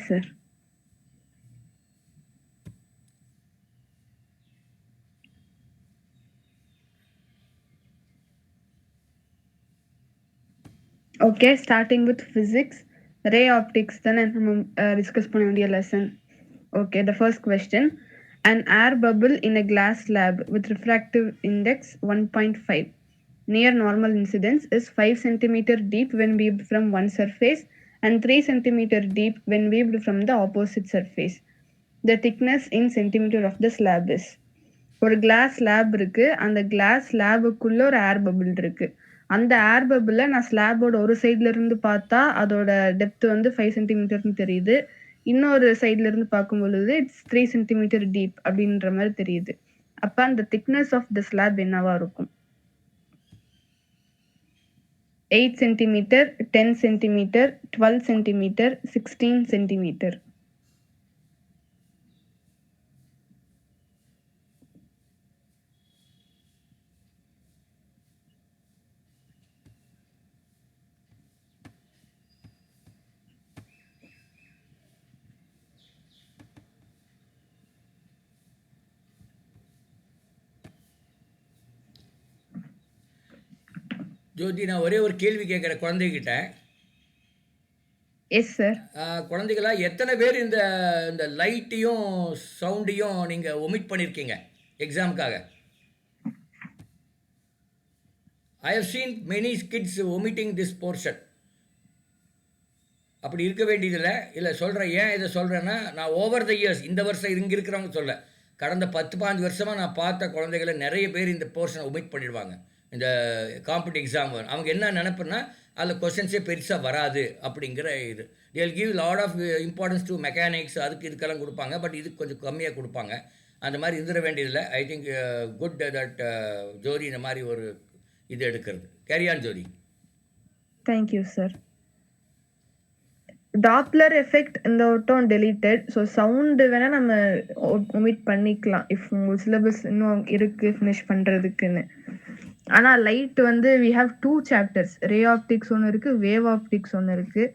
sir. Okay, starting with physics. Ray optics தானே நம்ம discuss பண்ண வேண்டிய lesson. Okay, the first question. An air bubble in a glass slab with refractive index 1.5 near normal incidence is 5 cm deep when viewed from one surface and 3 cm deep when viewed from the opposite surface. The thickness in centimeter of the slab is. ஒரு class slab இருக்கு. அந்த class ஸ்லாபுக்குள்ள ஒரு ஏர் bubble இருக்கு. அந்த ஏர் பபிள நான் ஸ்லாபோட ஒரு சைட்ல இருந்து பார்த்தா அதோட டெப்த் வந்து 5 சென்டிமீட்டர்னு தெரியுது. இன்னொரு சைட்ல இருந்து பார்க்கும் பொழுது இட்ஸ் 3 சென்டிமீட்டர் டீப் அப்படின்ற மாதிரி தெரியுது. அப்ப அந்த திக்னஸ் ஆஃப் த ஸ்லாப் என்னவா இருக்கும்? 8 சென்டிமீட்டர், 10 சென்டிமீட்டர், 12 சென்டிமீட்டர், 16 சென்டிமீட்டர். ஜோதி, நான் ஒரே ஒரு கேள்வி கேட்குறேன் குழந்தைகிட்ட. Yes sir. குழந்தைகளா, எத்தனை பேர் இந்த இந்த லைட்டையும் சவுண்டையும் நீங்கள் ஒமிட் பண்ணியிருக்கீங்க எக்ஸாமுக்காக? I have seen many kids omitting this portion. அப்படி இருக்க வேண்டியதில்லை. இல்லை சொல்கிறேன். ஏன் இதை சொல்கிறேன்னா, நான் ஓவர் த இயர்ஸ், இந்த வருஷம் இங்கே இருக்கிறவங்க சொல்ல, கடந்த 10-15 வருஷமாக நான் பார்த்த குழந்தைகளை நிறைய பேர் இந்த போர்ஷனை ஒமிட் பண்ணிடுவாங்க. இந்த காம்படிட்டிவ் எக்ஸாம் அவங்க என்ன நினைப்புன்னா, அதில் கொஸ்டின்ஸே பெருசாக வராது அப்படிங்கிற இது. They'll give lot of importance to mechanics, அதுக்கு இதுக்கெல்லாம் கொடுப்பாங்க. பட் இதுக்கு கொஞ்சம் கம்மியாக கொடுப்பாங்க. அந்த மாதிரி இருந்துட வேண்டியதில்லை. I think good that Jyothi இந்த மாதிரி ஒரு இது எடுக்கிறது. Carry on Jyothi. Thank you sir. Doppler effect இந்த வட்டம் டெலீட்டட். ஸோ சவுண்டு வேணால் நம்ம ஒமிட் பண்ணிக்கலாம் இஃப் உங்கள் சிலபஸ் இன்னும் இருக்குது ஃபினிஷ் பண்ணுறதுக்குன்னு. ஆனால் லைட் வந்து we have 2 chapters. Ray optics ஒன்று இருக்குது, வேவ் ஆப்டிக்ஸ் ஒன்று இருக்குது.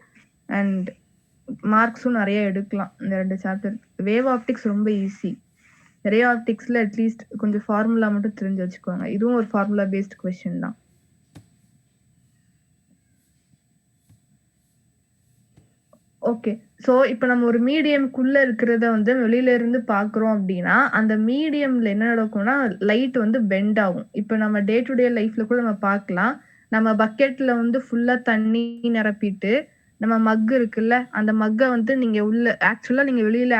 அண்ட் மார்க்ஸும் நிறைய எடுக்கலாம் இந்த 2 சாப்டர். வேவ் ஆப்டிக்ஸ் ரொம்ப ஈஸி. ரே ஆப்டிக்ஸில் அட்லீஸ்ட் கொஞ்சம் ஃபார்முலா மட்டும் தெரிஞ்சு வச்சுக்கோங்க. இதுவும் ஒரு ஃபார்முலா பேஸ்ட் கொஸ்டின் தான். ஓகே. ஸோ இப்போ நம்ம ஒரு மீடியம்க்குள்ள இருக்கிறத வந்து வெளியில இருந்து பார்க்குறோம் அப்படின்னா, அந்த மீடியம்ல என்ன நடக்கும்னா, லைட் வந்து பெண்ட் ஆகும். இப்போ நம்ம டே டு டே லைஃப்ல கூட நம்ம பார்க்கலாம். நம்ம பக்கெட்ல வந்து ஃபுல்லா தண்ணி நிரப்பிட்டு, நம்ம மக் இருக்குல்ல, அந்த மக்க வந்து நீங்க ஆக்சுவலா நீங்க வெளியில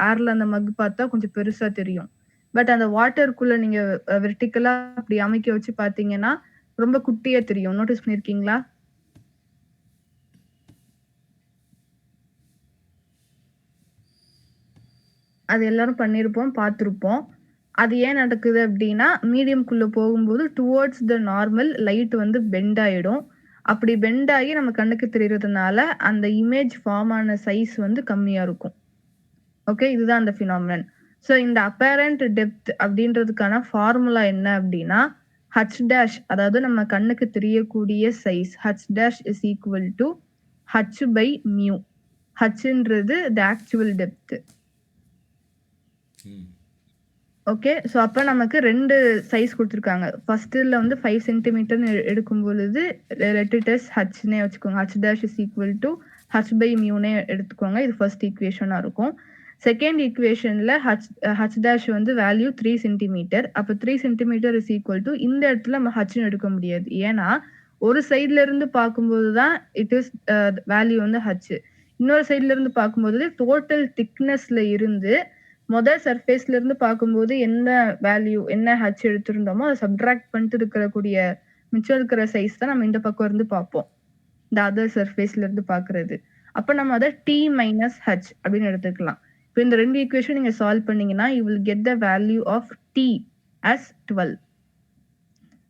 ஏர்ல அந்த மக் பார்த்தா கொஞ்சம் பெருசா தெரியும். பட் அந்த வாட்டருக்குள்ள நீங்க வெர்டிகலா அப்படி அமைக்க வச்சு பார்த்தீங்கன்னா, ரொம்ப குட்டியா தெரியும். நோட்டீஸ் பண்ணியிருக்கீங்களா? அது எல்லாரும் பண்ணியிருப்போம், பார்த்துருப்போம். அது ஏன் நடக்குது அப்படின்னா, மீடியம்க்குள்ள போகும்போது டுவர்ட்ஸ் த நார்மல் லைட் வந்து பெண்ட் ஆயிடும். அப்படி பெண்ட் ஆகி நம்ம கண்ணுக்கு தெரியறதுனால, அந்த இமேஜ் ஃபார்ம் ஆன சைஸ் வந்து கம்மியா இருக்கும். ஓகே, இதுதான் அந்த ஃபினாமினன். ஸோ இந்த அப்பேரண்ட் டெப்த் அப்படின்றதுக்கான ஃபார்முலா என்ன அப்படின்னா, h டேஷ், அதாவது நம்ம கண்ணுக்கு தெரியக்கூடிய size h dash is equal to h by mu. hன்றது the actual depth. Okay. So அப்போ நமக்கு 2 சைஸ் கொடுத்துருக்காங்க. ஃபர்ஸ்ட்டில் வந்து 5 சென்டிமீட்டர்னு எடுக்கும் பொழுது லெட் இட் அஸ் ஹச்னே வச்சுக்கோங்க. h dash is equal to h by மியூனே எடுத்துக்கோங்க. இது ஃபர்ஸ்ட் ஈக்குவேஷனாக இருக்கும். செகண்ட் ஈக்குவேஷனில் h டேஷ் வந்து வேல்யூ 3 சென்டிமீட்டர். அப்போ 3 சென்டிமீட்டர் இஸ் ஈக்குவல் டு இந்த இடத்துல நம்ம ஹச்னு எடுக்க முடியாது. ஏன்னா ஒரு சைட்ல இருந்து பார்க்கும்போது தான் இட் இஸ் வேல்யூ வந்து h. இன்னொரு சைட்ல இருந்து பார்க்கும்போது டோட்டல் திக்னஸ்ல இருந்து முதல் சர்ஃபேஸ்ல இருந்து பார்க்கும்போது என்ன வேல்யூ என்ன ஹச் எடுத்திருந்தோமோ அதை சப்ட்ராக்ட் பண்ணிட்டு இருக்கக்கூடிய மிச்சம் இருக்கிற சைஸ் தான் நம்ம இந்த பக்கம் இருந்து பார்ப்போம். இந்த அதர் சர்ஃபேஸ்ல இருந்து பார்க்கறது. அப்போ நம்ம அதை டி மைனஸ் ஹச் அப்படின்னு எடுத்துக்கலாம். இப்போ இந்த 2 ஈக்குவேஷன் நீங்க சால்வ் பண்ணீங்கன்னா you will get the value of t as 12.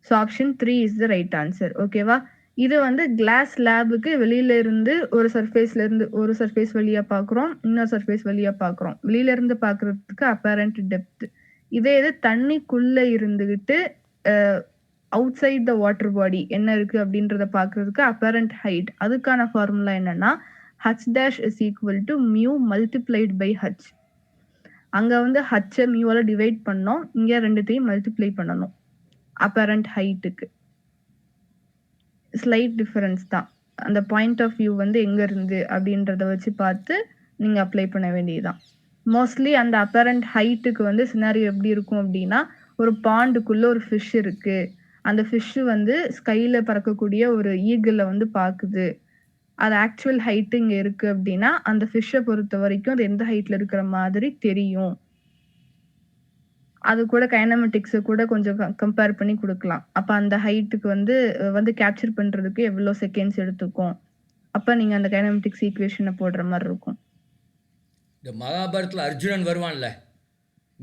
So option 3 is the right answer. ஓகேவா? இது வந்து கிளாஸ் லேபுக்கு வெளியில இருந்து ஒரு சர்ஃபேஸ் வழியா பார்க்குறோம், இன்னொரு சர்ஃபேஸ் வழியா பார்க்குறோம். வெளியில இருந்து பார்க்கறதுக்கு அப்பேரண்ட் டெப்த். இதே இது தண்ணிக்குள்ள இருந்துகிட்டு outside the water body என்ன இருக்கு அப்படின்றத பார்க்கறதுக்கு அப்பேரண்ட் ஹைட். அதுக்கான ஃபார்முலா என்னன்னா h dash is equal to mu multiplied by h. அங்க வந்து h மியூவால டிவைட் பண்ணோம், இங்க ரெண்டுத்தையும் மல்டிப்ளை பண்ணணும் அப்பரண்ட் ஹைட்டுக்கு. ஸ்லைட் டிஃபரன்ஸ் தான். அந்த பாயிண்ட் ஆஃப் வியூ வந்து எங்க இருந்து அப்படின்றத வச்சு பார்த்து நீங்க அப்ளை பண்ண வேண்டியதுதான். மோஸ்ட்லி அந்த அப்பரண்ட் ஹைட்டுக்கு வந்து சினாரியோ எப்படி இருக்கும் அப்படின்னா, ஒரு பாண்டுக்குள்ள ஒரு ஃபிஷ் இருக்கு, அந்த ஃபிஷ் வந்து ஸ்கைல பறக்கக்கூடிய ஒரு ஈகிள வந்து பாக்குது, அது ஆக்சுவல் ஹைட் இங்க இருக்கு அப்படின்னா அந்த ஃபிஷ்ஷை பொறுத்த வரைக்கும் அது எந்த ஹைட்ல இருக்கிற மாதிரி தெரியும். அது கூட கைனமெட்டிக்ஸை கூட கொஞ்சம் கம்பேர் பண்ணி கொடுக்கலாம். அப்போ அந்த ஹைட்டுக்கு வந்து கேப்சர் பண்றதுக்கு எவ்வளோ செகண்ட்ஸ் எடுத்துக்கும், அப்போ நீங்க அந்த கைனமெட்டிக்ஸ் ஈக்குவேஷனை போடுற மாதிரி இருக்கும். இந்த மகாபாரத்தில் அர்ஜுனன் வருவான்ல,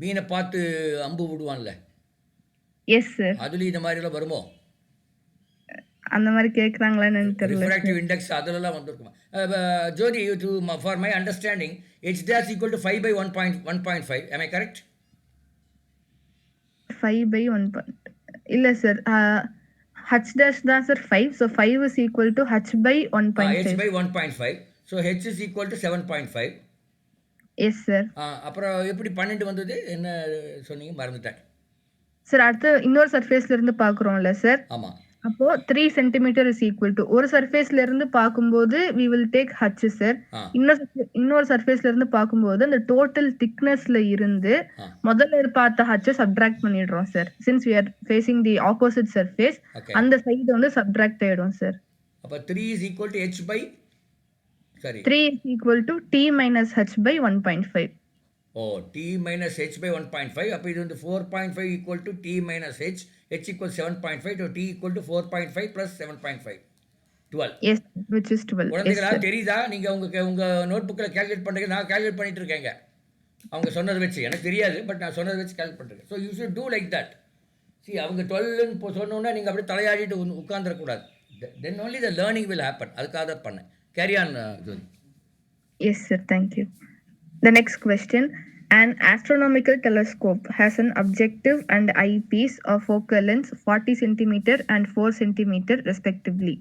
மீனை பார்த்து அம்பு விடுவான்ல, எஸ் சார். அதுலேயும் இந்த மாதிரிலாம் வருமோ? அந்த மாதிரி கேட்குறாங்களான்னு தெரியல. ரிஃப்ராக்டிவ் இண்டெக்ஸ் அதிலலாம் வந்துருக்குமா? Jyothi, for my understanding h dash equal to 5 by 1.5. am I correct? 5 by 1. இல்ல சார், h dash தான் sir 5. So 5 is equal to h by 1.5. h by 1.5. So h is equal to 7.5. Yes sir. அப்புறம் எப்படி 12 வந்தது? என்ன சொன்னீங்க, மறந்துட்டேன் sir. அடுத்து இன்னொரு சர்ஃபேஸ்ல இருந்து பார்க்குறோம்ல சார். ஆமாம். அப்போ 3 சென்டிமீட்டர் இஸ் ஈக்குவல் டு ஒரு சர்ஃபேஸ்ல இருந்து பார்க்கும்போது we will take h sir. இன்னொரு சர்ஃபேஸ்ல இருந்து பார்க்கும்போது அந்த டோட்டல் திக்னஸ்ல இருந்து முதல்ல பார்த்த h சப்ட்ராக்ட் பண்ணிடுறோம் sir. Since we are facing the opposite surface, அந்த சைடு வந்து சப்ட்ராக்ட் ஆயிடும் சார். அப்ப 3 is equal to h by 3 is equal to t minus h by 1.5. t minus h by 1.5. அப்ப இது வந்து 4.5 equal to t minus h equals 7.5. so t equal to 4.5 plus 7.5, 12. yes, which is 12. குழந்தைகளா தெரியுதா? நீங்க உங்க நோட்புக்ல calculate பண்றீங்க, நான் calculate பண்ணிட்டு இருக்கேங்க. அவங்க சொன்னதை வச்சு, எனக்கு தெரியாது, பட் நான் சொன்னதை வச்சு கால்குலேட் பண்றேன். so you should do like that. see, அவங்க 12 சொன்னோன்னா நீங்க அப்படியே தலையாடிட்டு உட்கார்ந்துட கூடாது. then only the learning will happen. அதுக்காக தான் பண்ணேன். carry on Jothi. yes sir, thank you. The next question. An astronomical telescope has an objective and eyepiece of focal length 40 cm and 4 cm respectively.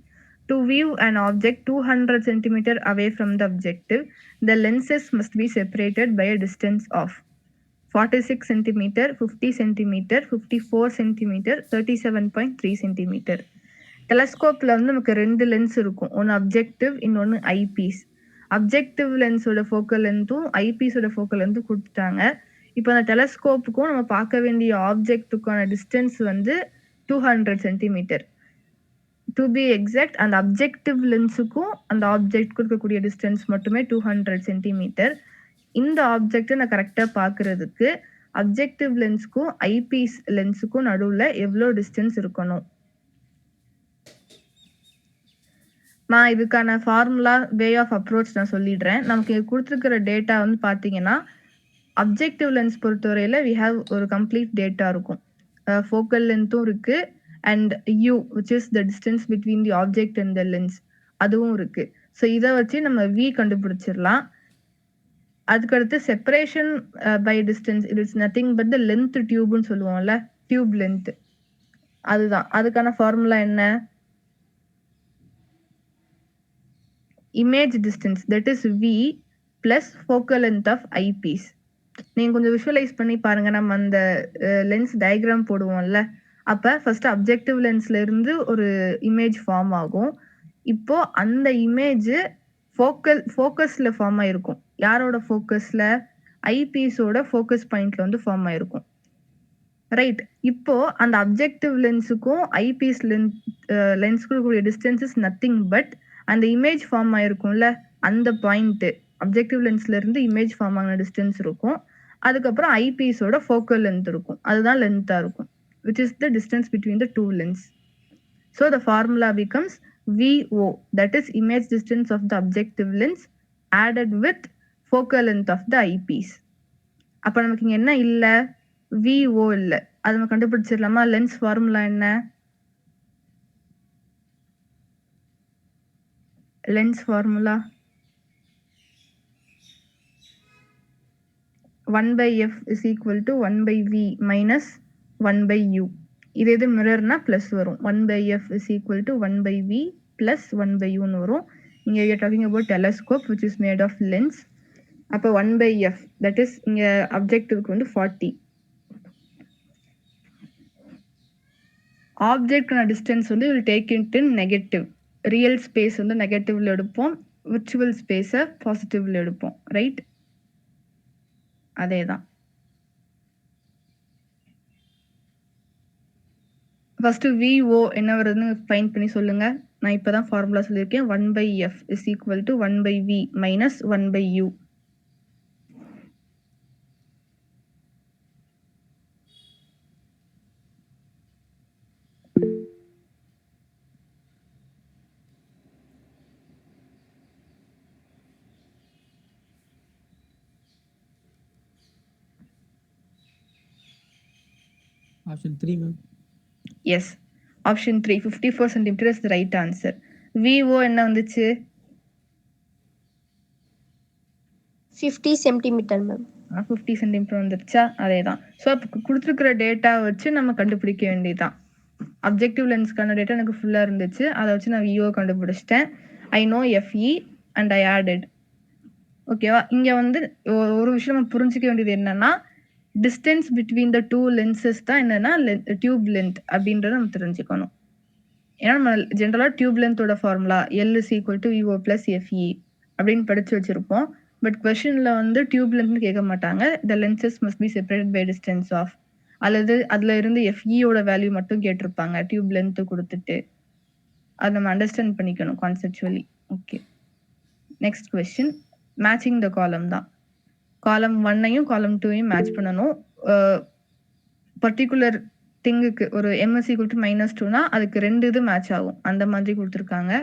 To view an object 200 cm away from the objective, the lenses must be separated by a distance of 46 cm, 50 cm, 54 cm, 37.3 cm. டெலஸ்கோப்ல வந்து நமக்கு ரெண்டு lens இருக்கும், ஒன்று objective, இன்னொன்று eyepiece. Objective லென்ஸோட focal லென்த்தும் ஐபீஸோட focal லென்த்தும் கொடுத்துட்டாங்க. இப்போ அந்த டெலஸ்கோப்புக்கும் நம்ம பார்க்க வேண்டிய ஆப்ஜெக்ட்டுக்கான டிஸ்டன்ஸ் வந்து 200 சென்டிமீட்டர். டு பி எக்ஸாக்ட், அந்த அப்ஜெக்டிவ் லென்ஸுக்கும் அந்த ஆப்ஜெக்ட் கொடுக்கக்கூடிய டிஸ்டன்ஸ் மட்டுமே 200 சென்டிமீட்டர். இந்த ஆப்ஜெக்டை நான் கரெக்டாக பார்க்கறதுக்கு அப்ஜெக்டிவ் லென்ஸுக்கும் ஐபீஸ் லென்ஸுக்கும் நடுவில் எவ்வளோ டிஸ்டன்ஸ் இருக்கணும்? நான் இதுக்கான ஃபார்முலா, வே ஆஃப் அப்ரோச் நான் சொல்லிடுறேன். நமக்கு கொடுத்துருக்கிற டேட்டா வந்து பார்த்தீங்கன்னா, அப்ஜெக்டிவ் லென்ஸ் பொறுத்தவரையில் வி ஹாவ் ஒரு கம்ப்ளீட் டேட்டா இருக்கும். ஃபோக்கல் லென்த்தும் இருக்கு, and u which is the distance between the object and the lens, அதுவும் இருக்கு. ஸோ இதை வச்சு நம்ம வி கண்டுபிடிச்சிடலாம். அதுக்கடுத்து separation by distance, it is nothing but the length டியூப்னு சொல்லுவோம்ல, டியூப் லென்த், அதுதான். அதுக்கான ஃபார்முலா என்ன? image distance, that is v plus focal length of eyepiece. நீங்க கொஞ்சம் விஷுவலைஸ் பண்ணி பாருங்க. நம்ம அந்த லென்ஸ் டயக்ராம் போடுவோம்ல, அப்ப ஃபர்ஸ்ட் அப்ஜெக்டிவ் லென்ஸ்ல இருந்து ஒரு இமேஜ் ஃபார்ம் ஆகும். இப்போ அந்த இமேஜ் ஃபோக்கஸ்ல ஃபார்ம் ஆயிருக்கும். யாரோட ஃபோக்கஸ்ல? ஐபீஸோட ஃபோக்கஸ் பாயிண்ட்ல வந்து ஃபார்ம் ஆயிருக்கும். ரைட். இப்போ அந்த அப்ஜெக்டிவ் லென்ஸுக்கும் ஐபீஸ் லென்ஸ்க்கும் கூடிய டிஸ்டன்ஸ் இஸ் நத்திங் பட் அந்த இமேஜ் ஃபார்ம் ஆயிருக்கும்ல, அந்த பாயிண்ட் அப்ஜெக்டிவ் லென்ஸ்ல இருந்து இமேஜ் ஃபார்ம் ஆன டிஸ்டன்ஸ் இருக்கும். அதுக்கப்புறம் ஐபீஸோட ஃபோக்கல் லென்த் இருக்கும், அதுதான் லென்த்தா இருக்கும், which is the distance between the two lens. So the formula becomes VO, that is image distance of the objective lens added with focal length of the eyepiece. அப்ப நமக்கு இங்க என்ன இல்ல? VO இல்ல. அது நம்ம கண்டுபிடிச்சிடலாமா? லென்ஸ் ஃபார்முலா என்ன? lens formula 1 by f is equal to 1 by v minus 1 by u. இது எது மிரர்னா பிளஸ் வரும். 1 by f is equal to 1 by v plus 1 by u வரும். இங்க we are talking about telescope which is made of lens. அப்போ 1/f that is இங்க அப்ஜெக்டிவ்க்கு வந்து 40. ஆப்ஜெக்டான distance வந்து will take it in negative. Real space வந்து நெகட்டிவ்ல எடுப்போம், virtual ஸ்பேஸை பாசிட்டிவ்ல எடுப்போம், ரைட்? அதே தான். ஃபர்ஸ்ட் VO என்ன வருதுன்னு ஃபைண்ட் பண்ணி சொல்லுங்க. நான் இப்பதான் ஃபார்முலா சொல்லியிருக்கேன். 1/f is equal to 1/v minus 1/u. Option 3, ma'am. Yes. Option 3, 54 centimeter is the right answer. VO என்ன வந்துச்சு? 50 சென்டிமீட்டர் மேம். 50 சென்டிமீட்டர் வந்துருச்சா? அதே தான். ஸோ அப்போ கொடுத்துருக்கிற டேட்டா வச்சு நம்ம கண்டுபிடிக்க வேண்டியதுதான். அப்ஜெக்டிவ் லென்ஸ்க்கான டேட்டா எனக்கு ஃபுல்லாக இருந்துச்சு, அதை வச்சு நான் VO கண்டுபிடிச்சிட்டேன். I know FE and I added. ஓகேவா? இங்கே வந்து ஒரு விஷயம் நம்ம புரிஞ்சிக்க வேண்டியது என்னன்னா, distance between the two lenses தான் என்னன்னா டியூப் லென்த் அப்படின்றத நம்ம தெரிஞ்சுக்கணும். ஏன்னா நம்ம ஜென்ரலாக டியூப் லென்த்தோட formula L is equal to VO plus FE அப்படின்னு படிச்சு வச்சிருப்போம். பட் கொஸ்டின்ல வந்து டியூப் லென்த்னு கேட்க மாட்டாங்க. The lenses must be separate by distance of, அல்லது அதுல இருந்து FEயோட வேல்யூ மட்டும் கேட்டிருப்பாங்க டியூப் லென்த் கொடுத்துட்டு. அதை நம்ம அண்டர்ஸ்டாண்ட் பண்ணிக்கணும் conceptually. Okay, next question. Matching the column தான். காலம் 1ஐயும் காலம் 2ஐயும் மேட்ச் பண்ணணும். பர்டிகுலர் திங்குக்கு ஒரு MS equal to -2னா அதுக்கு 2 இது மேட்ச் ஆகும், அந்த மாதிரி கொடுத்துருக்காங்க.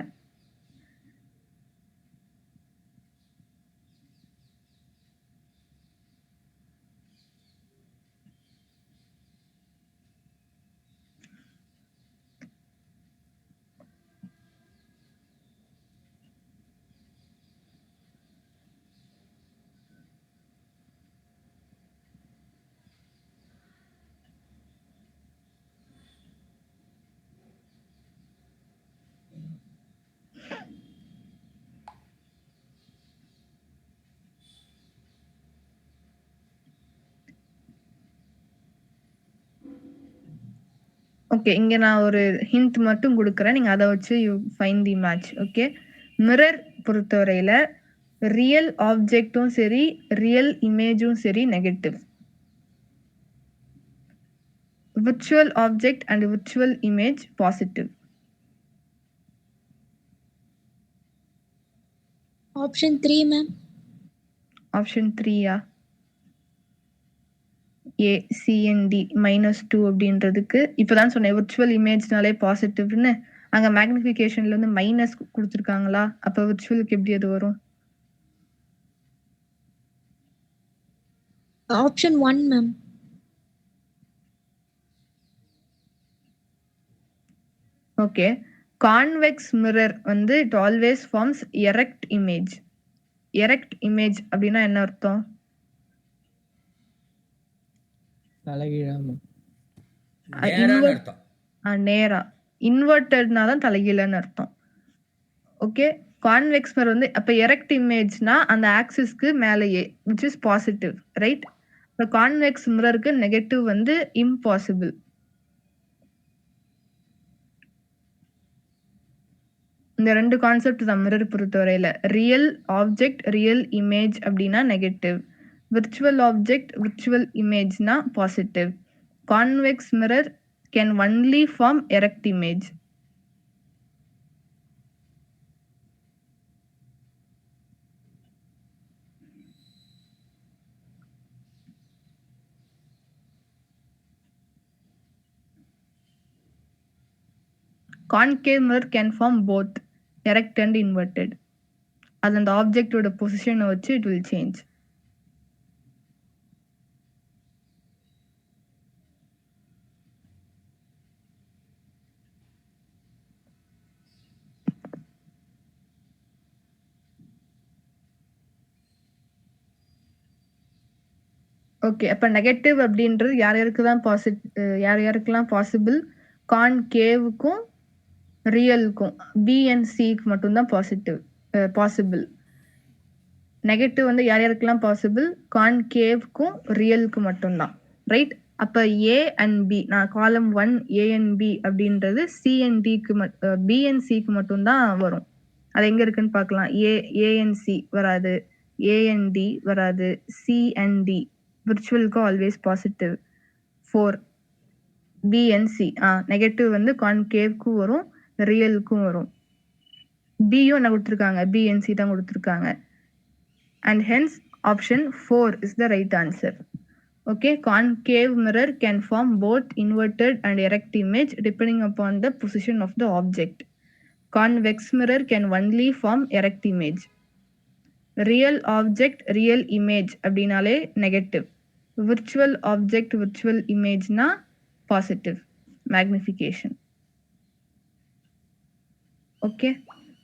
ஓகே, இங்க நான் ஒரு ஹிண்ட் மட்டும் கொடுக்குறேன், நீங்க அதை வச்சு you find the match. Okay, mirror பொறுத்தவரையில ரியல் ஆப்ஜெக்டும் சரி ரியல் இமேஜும் சரி negative. Virtual object and virtual image positive. Option 3 ma'am. Option 3யா? ACND -2 அப்படின்றதுக்கு இப்பதான் சொன்னேன் விர்ச்சுவல் இமேஜ்னாலே பாசிட்டிவ்னு. அங்க மேக்னிஃபிகேஷன்ல இருந்து மைனஸ் கொடுத்துருக்காங்களா, அப்ப விர்ச்சுவலுக்கு எப்படி அது வரும்? Option 1 ma'am. Okay, convex mirror வந்து it always forms erect image. Erect image அப்படின்னா என்ன அர்த்தம்? தலைகீழா, ma'am. நேரான அர்த்தம். நேரா. இன்வெர்டட்னா தான் தலைகீழன்னு அர்த்தம். ஓகே, கான்வெக்ஸ் மிரர் வந்து அப்ப எரெக்ட் இமேஜ்னா அந்த ஆக்சிஸ்க்கு மேலேயே which is பாசிட்டிவ், ரைட்? இப்போ கான்வெக்ஸ் மிரருக்கு நெகட்டிவ் வந்து இம்பாசிபிள். இந்த ரெண்டு கான்செப்ட் தான் மிரர் பொறுத்தவரையில. ரியல் ஆப்ஜெக்ட் ரியல் இமேஜ் அப்படின்னா நெகட்டிவ், விர்ச்சுவல் ஆப்ஜெக்ட் விர்ச்சுவல் இமேஜ்னா positive. Convex mirror can only form erect image. Concave mirror can form both erect and inverted. அது அந்த ஆப்ஜெக்டோட பொசிஷனை வச்சு it will change. ஓகே, அப்ப நெகட்டிவ் அப்படின்றது யார் யாருக்கெல்லாம் பாசிபிள்? கான்கேவுக்கும் ரியலுக்கும் B and Cக்கு மட்டும்தான் பாசிட்டிவ். பாசிபிள். நெகட்டிவ் வந்து யார் யாருக்கெல்லாம் பாசிபிள்? கான்கேவ்க்கும் ரியலுக்கு மட்டும்தான், ரைட்? அப்போ ஏ அண்ட் பி, நான் காலம் 1 ஏ அண்ட் பி அப்படின்றது சி அண்ட் டிக்கு பி அண்ட் சிக்கு மட்டும்தான் வரும். அது எங்கே இருக்குன்னு பார்க்கலாம். ஏ அண்ட் சி வராது, ஏ அண்ட் டி வராது, சி அண்ட் டி விர்ச்சுவலுக்கு always positive. 4 B and C negative வந்து கான்கேவ்க்கும் வரும், ரியலுக்கும் வரும். பியும் என்ன கொடுத்துருக்காங்க? பி அண்ட் சி தான் கொடுத்துருக்காங்க. And hence option 4 is the right answer. Okay, concave mirror can form both inverted and erect image depending upon the position of the object. Convex mirror can only form erect image. Real object real image அப்படினாலே negative. Virtual object virtual image na positive magnification. Okay,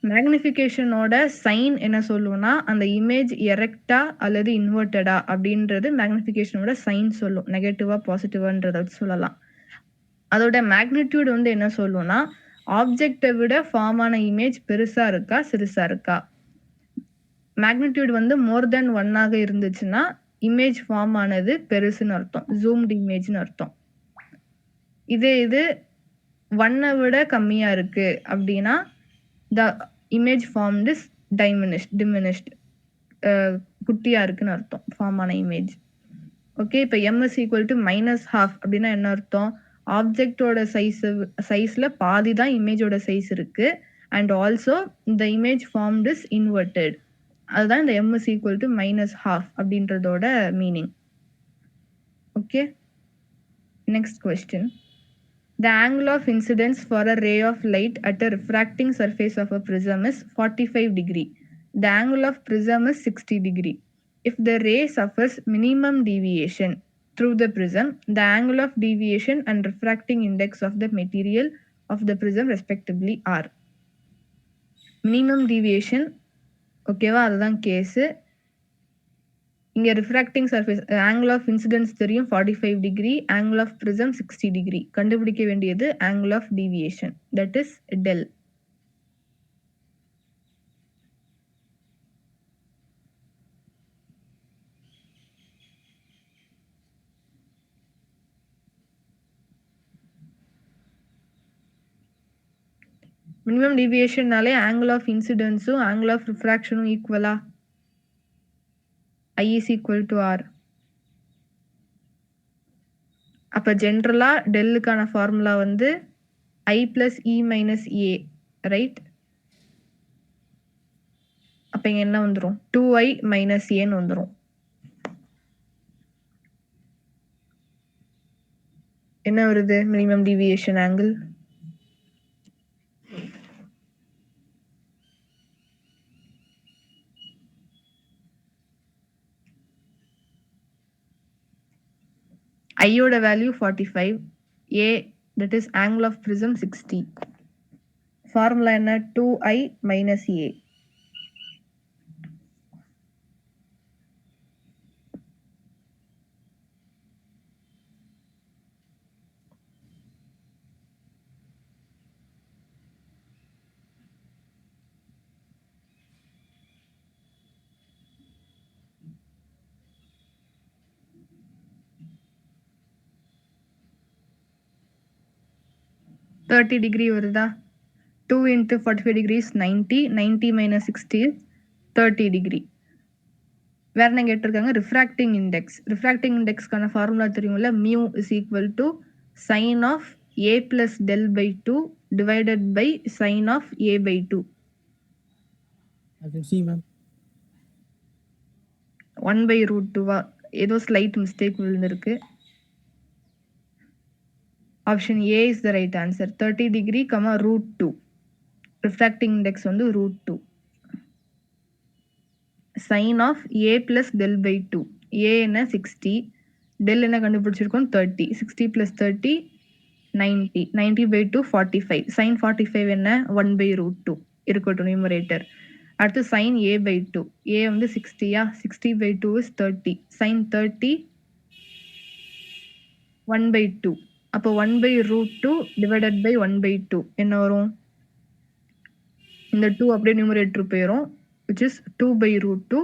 மேக்னிஃபிகேஷனோட sign என்ன சொல்லுவோம்னா, அந்த image எரெக்டா அல்லது இன்வெர்ட்டடா அப்படின்றது மேக்னிஃபிகேஷனோட sign சொல்லும். நெகட்டிவா பாசிட்டிவான்றத வச்சு சொல்லலாம். அதோட மேக்னிடியூட் வந்து என்ன சொல்லுவோம்னா, ஆப்ஜெக்டை விட ஃபார்ம் ஆன இமேஜ் பெருசா இருக்கா சிறுசா இருக்கா. மேக்னிடியூட் வந்து மோர் தென் 1 இருந்துச்சுன்னா இமேஜ் ஃபார்ம் ஆனது பெருசுன்னு அர்த்தம், ஜூம்டு இமேஜ்னு அர்த்தம். இது 1 விட கம்மியா இருக்கு அப்படின்னா the image formed is diminished குட்டியா இருக்குன்னு அர்த்தம் ஃபார்ம் ஆன இமேஜ். ஓகே, இப்போ m is equal to -12 அப்படின்னா என்ன அர்த்தம்? ஆப்ஜெக்டோட சைஸ்ல பாதி தான் இமேஜோட சைஸ் இருக்கு, and also the image formed is inverted. அதுதான் இந்த m is equal to -12 அப்படின்றதோட meaning. Okay, next question. The angle of incidence for a ray of light at a refracting surface of a prism is 45 degree. The angle of prism is 60 degree. If the ray suffers minimum deviation through the prism, the angle of deviation and refracting index of the material of the prism respectively are. Minimum deviation, ஓகேவா, அதுதான் case. இங்கே refracting surface angle of incidence தெரியும் 45 degree, angle of prism 60 degree. கண்டுபிடிக்க வேண்டியது angle of deviation, that is del. Minimum டீவியேஷன்னாலே angle of இன்சிடென்ஸும் angle of ரிஃப்ராக்ஷனும் ஈக்குவலா? I is equal to R. அப்போ ஜென்ரலாக டெல்லுக்கான ஃபார்முலா வந்து I plus E minus A, right? அப்போ இங்கே என்ன வந்துடும்? 2I minus Aன்னு வந்துடும். என்ன வருது மினிமம் டீவியேஷன் ஆங்கிள்? ஐயோட value 45, A that is angle of prism 60. Formula என்ன? 2I minus A. $30 degree வருதா? 2 into 45 degrees 90, 90 minus 60 is 30 degree. வேற என்ன கேட்டிருக்காங்க? Refracting index. ரிஃப்ராக்டிங் இண்டெக்ஸ்க்கான ஃபார்முலா தெரியும்ல, mu is equal to sine of A plus del by 2 divided by sin of A by 2. Option C, ma'am. 1 by root 2 ஏதோ slide mistake விழுந்திருக்கு. Option A is the right answer. 30 degree, root 2. Refracting index வந்து root 2. Sin of A plus del by 2. A என்ன 60, del என்ன கண்டுபிடிச்சிருக்கோம் 30. 60 plus 30 90. 90 by 2 45. Sin 45 என்ன 1 by root 2 இருக்கட்டும் numerator. அடுத்து sin A by 2. A வந்து 60யா, 60 by 2 is 30. Sin 30 1 by 2. அப்போ 1 by root 2 divided by 1 by 2 என்ன வரும்? இந்த 2 அப்படியே நியூமரேட்டர் போயிடும். which is 2 by root 2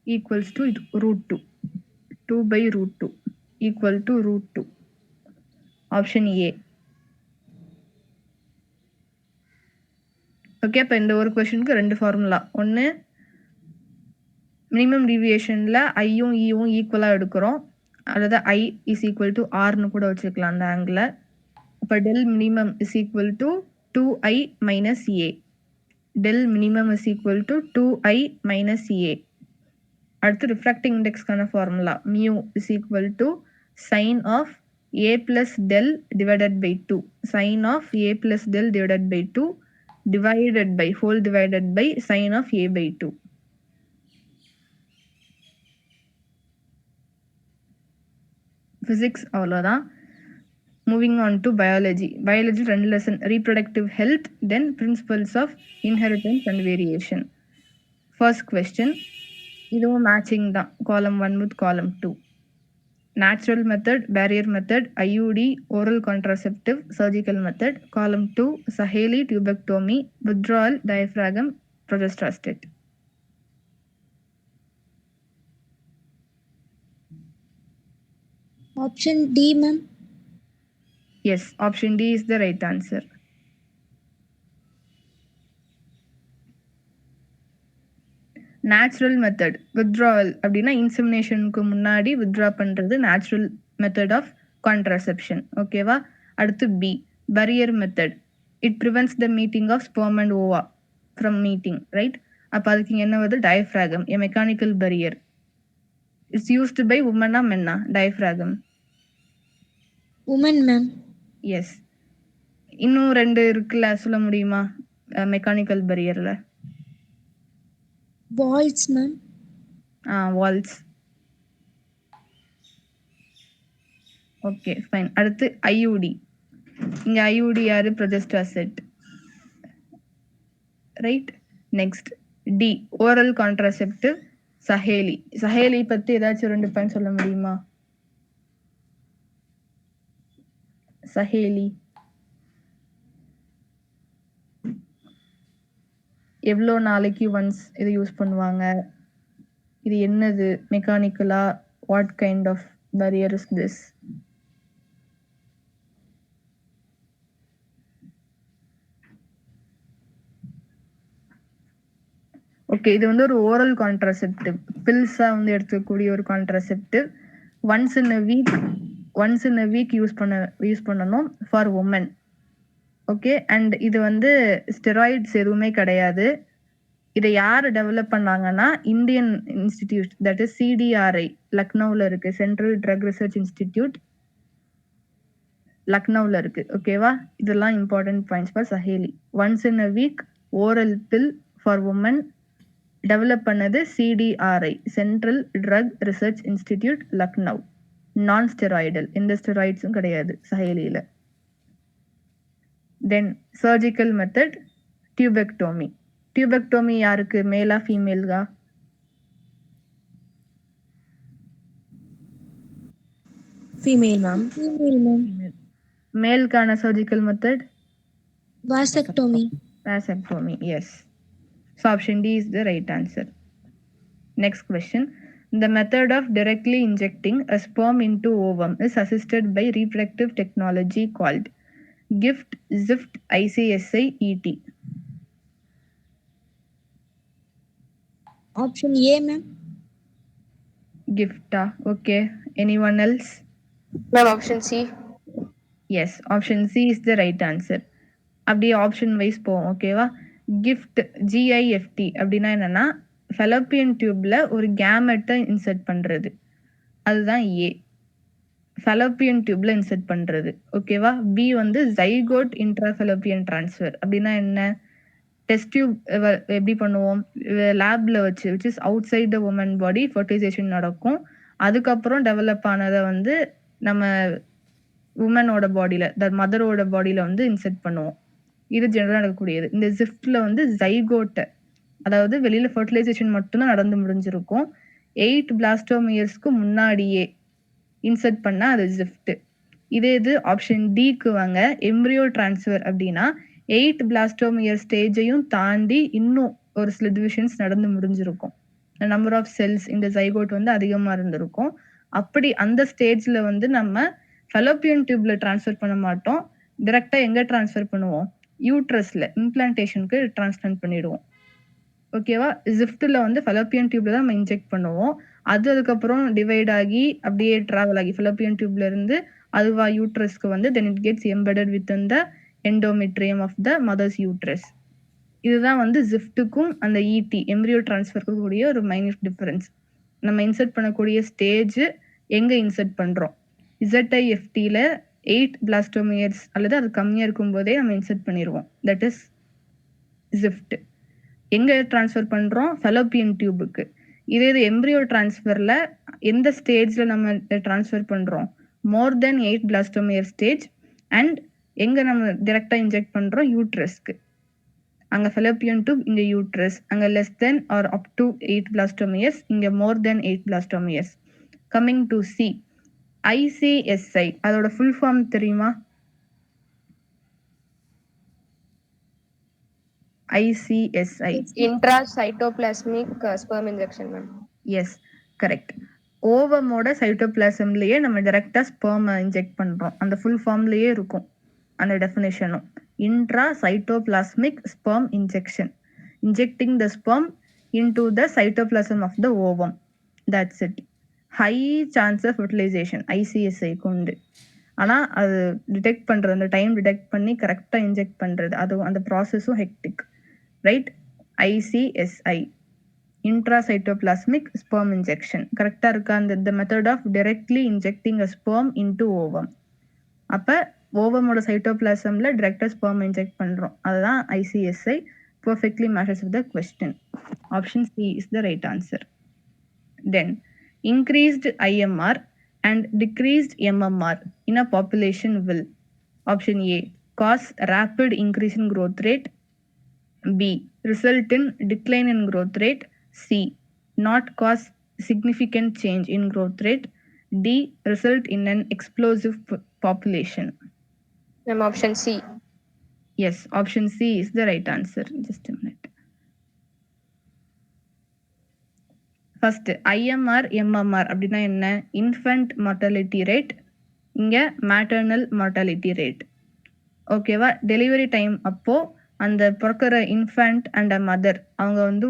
equals to root 2. 2 by root 2 equal to root 2. Option A. Okay, அப்போ இந்த ஒரு கொஷனுக்கு ரெண்டு ஃபார்முலா. ஒன்று மினிமம் டீவியேஷனில் ஐயும் ஈயும் ஈக்குவலாக எடுக்கிறோம், அல்லது ஐ இஸ் ஈக்குவல் டு ஆர்னு கூட வச்சுக்கலாம் அந்த ஆங்கிளில். அப்போ del minimum is equal to 2i minus A. Del minimum is equal to 2i minus A. அடுத்து ரிஃப்ராக்டிங் இண்டெக்ஸ்க்கான formula mu is equal to sine of a plus del divided by 2. Sin of a plus del divided by 2 divided by whole divided by sin of a by 2. Physics அவ்வளோதான். Moving on to biology. Biology 2 lesson, reproductive health, then principles of inheritance and variation. First question, இதுவும் matching தான், column 1 with column 2. Natural method, barrier method, IUD, oral contraceptive, surgical method. Column 2, Saheli, tubectomy, withdrawal, diaphragm, progesterostate. Option D, ma'am. Yes, option D is the right answer. Natural method withdrawal அப்படின்னா இன்செமினேஷனுக்கு முன்னாடி withdraw பண்ணுறது natural method of contraception. ஓகேவா? அடுத்து B barrier method. It prevents the meeting of sperm and ova from meeting, right? அப்போ அதுக்கு இங்கே என்ன வருது? Diaphragm, a mechanical barrier. It's used by உமனா மென்னா டயஃப்ராகம்? Women ma'am. எஸ். இன்னும் ரெண்டு இருக்குல்ல, சொல்ல முடியுமா மெக்கானிக்கல் பரியரில்? Walls, ma'am. Walls. Okay fine. அடுத்து ஐயூடி. இங்க ஐயூடி யாரு? Progestasert, right? Next the oral contraceptive Saheli. Saheli பத்தி ஏதாச்சும் 2 பாயிண்ட் சொல்ல முடியுமா? சஹேலி எவ்வளோ நாளைக்கு ஒன்ஸ் இது யூஸ் பண்ணுவாங்க? இது என்னது? மெக்கானிக்கலா? What kind of barrier is this? Okay, இது வந்து ஒரு ஓரல் கான்ட்ராசெப்டிவ், பில்ஸா வந்து எடுத்துக்கக்கூடிய ஒரு contraceptive. Once in a week use பண்ணணும் ஃபார் உமன். ஓகே, அண்ட் இது வந்து ஸ்டெராய்ட்ஸ் எதுவுமே கிடையாது. இதை யார் டெவலப் பண்ணாங்கன்னா Indian institute, that is CDRI, லக்னோவில் இருக்கு. சென்ட்ரல் ட்ரக் ரிசர்ச் இன்ஸ்டிடியூட் லக்னோவில் இருக்கு. ஓகேவா? இதெல்லாம் important points for Saheli. Once in a week oral pill for women develop பண்ணது CDRI, central drug research institute Lucknow. Non steroidal, எந்த ஸ்டெராய்ட்ஸும் கிடையாது சஹேலியில். தென் சர்ஜிக்கல் மெத்தட் டியூபெக்டோமி. டியூபெக்டோமி யாருக்கு? மேலா ஃபீமேல்கா? Female, ma'am. Female, ma'am. மேல்கான surgical method Vasectomy. vasectomy. Yes. So option D is the right answer. Next question. The method of directly injecting a sperm into ovum is assisted by reproductive technology called GIFT, ZIFT, ICSI, ET. Option A, ma'am. GIFT. Okay. Anyone else? Ma'am, option C. Yes, option C is the right answer. அப்படியே option wise போவோம். ஓகேவா? Gift, ஜிஐஎஃப்டி அப்படின்னா என்னன்னா Fallopian டியூப்ல ஒரு கேமெட்டை insert பண்றது, அதுதான் ஏ. Fallopian டியூப்ல insert பண்றது. ஓகேவா? பி வந்து ஜைகோட் இன்ட்ராஃபெலோப்பியன் டிரான்ஸ்ஃபர். அப்படின்னா என்ன? டெஸ்ட் டியூப் எப்படி பண்ணுவோம்? லேப்ல வச்சு, which is outside the woman body, fertilization நடக்கும். அதுக்கப்புறம் டெவலப் ஆனதை வந்து நம்ம உமனோட பாடியில, மதரோட பாடியில வந்து இன்செர்ட் பண்ணுவோம். இது ஜெனரலா நடக்கக்கூடியது. இந்த ஜிஃப்ட்ல வந்து ஜைகோட்டை, அதாவது வெளியில ஃபர்டிலைசேஷன் மட்டும்தான் நடந்து முடிஞ்சிருக்கும், 8 பிளாஸ்டோமியர்ஸ்க்கு முன்னாடியே இன்செர்ட் பண்ணா அது ஜிஃப்ட். இது ஆப்ஷன் டிக்கு வாங்க. எம்ப்ரியோ டிரான்ஸ்ஃபர் அப்படின்னா 8 பிளாஸ்டோமியர் ஸ்டேஜையும் தாண்டி இன்னும் ஒரு சில டிவிஷன்ஸ் நடந்து முடிஞ்சிருக்கும். நம்பர் ஆஃப் செல்ஸ் இந்த ஜைகோட் வந்து அதிகமா இருந்திருக்கும். அப்படி அந்த ஸ்டேஜ்ல வந்து நம்ம ஃபெலோப்பியன் டியூப்ல ட்ரான்ஸ்ஃபர் பண்ண மாட்டோம். டைரக்ட்டா எங்க ட்ரான்ஸ்ஃபர் பண்ணுவோம்? யூட்ரஸ்ல இம்ப்ளான்டேஷனுக்கு ட்ரான்ஸ்பிளான்ட் பண்ணிடுவோம். ஓகேவா? ஜிஃப்ட்ல வந்து ஃபெலோப்பியன் டியூப்ல தான் நம்ம இன்ஜெக்ட் பண்ணுவோம். அது அதுக்கப்புறம் டிவைட் ஆகி அப்படியே டிராவல் ஆகி ஃபெலோப்பியன் டியூப்ல இருந்து அதுவா யூட்ரஸ்க்கு வந்து then it gets embedded within the endometrium of the mother's uterus. இதுதான் வந்து ஜிஃப்ட்டுக்கும் அந்த இடி எம்ப்ரியோ ட்ரான்ஸ்ஃபருக்கும் கூடிய ஒரு மைன்யூட் டிஃபரன்ஸ். நம்ம இன்சர்ட் பண்ணக்கூடிய ஸ்டேஜ் எங்க இன்சர்ட் பண்றோம்? ZIFTல 8 பிளாஸ்டோமியர்ஸ் அல்லது அது கம்மியா இருக்கும்போதே நம்ம இன்சர்ட் பண்ணிருவோம். That is gift. எங்க ட்ரான்ஸ்ஃபர் பண்றோம்? ஃபெலோப்பியன் டியூபுக்கு. இதே இது எம்ப்ரியோ ட்ரான்ஸ்ஃபர்ல எந்த ஸ்டேஜ்ல நம்ம ட்ரான்ஸ்ஃபர் பண்றோம்? மோர் தென் 8 பிளாஸ்டோமியர் ஸ்டேஜ் அண்ட் எங்க நம்ம டைரக்ட்டா இன்ஜெக்ட் பண்றோம்? யூட்ரஸ்க்கு. அங்க ஃபெலோப்பியன் டியூப், இங்க யூட்ரஸ். அங்க less than are up to 8 blastomeres, இங்க more than 8 blastomeres. Coming to C, ICSI அதோட ஃபுல் ஃபார்ம் தெரியுமா? ICSI. Intracytoplasmic sperm injection, ma'am. Yes, correct. ஓவமோட சைட்டோபிளாசம்லயே நம்ம டைரக்டா ஸ்பெர்ம் இன்ஜெக்ட் பண்றோம். அந்த ஃபுல் ஃபார்ம்லயே இருக்கும் அந்த டெஃபினேஷனும். Intracytoplasmic sperm injection. Injecting the sperm into the cytoplasm of the ovum. That's it. High chance of fertilization ICSI கொண்டு. ஆனா அது டிடெக்ட் பண்றது, அந்த டைம் டிடெக்ட் பண்ணி கரெக்டா இன்ஜெக்ட் பண்றது, அது அந்த ப்ராசஸும் hectic, right? ICSI, intracytoplasmic sperm injection. கரெக்டா இருக்கா? அந்த method of directly injecting a sperm into ovum. அப்ப ஓவமோட சைட்டோபிளாசம்ல டைரக்டா ஸ்பெர்ம் இன்ஜெக்ட் பண்றோம். அதுதான் ICSI. Perfectly matches with the question. Option C is the right answer. Then, increased IMR and decreased MMR in a population will. Option A, cause rapid increase in growth rate. B, result in decline in growth rate. C, not cause significant change in growth rate. D, result in an explosive population. Ma'am, option C. Yes, option C is the right answer. Just a minute. First, IMR, MMR அப்படின்னா என்ன? Infant mortality rate, இங்க maternal mortality rate. ஓகேவா? Delivery time அப்போ அந்த பிறக்கிற infant and a mother அவங்க வந்து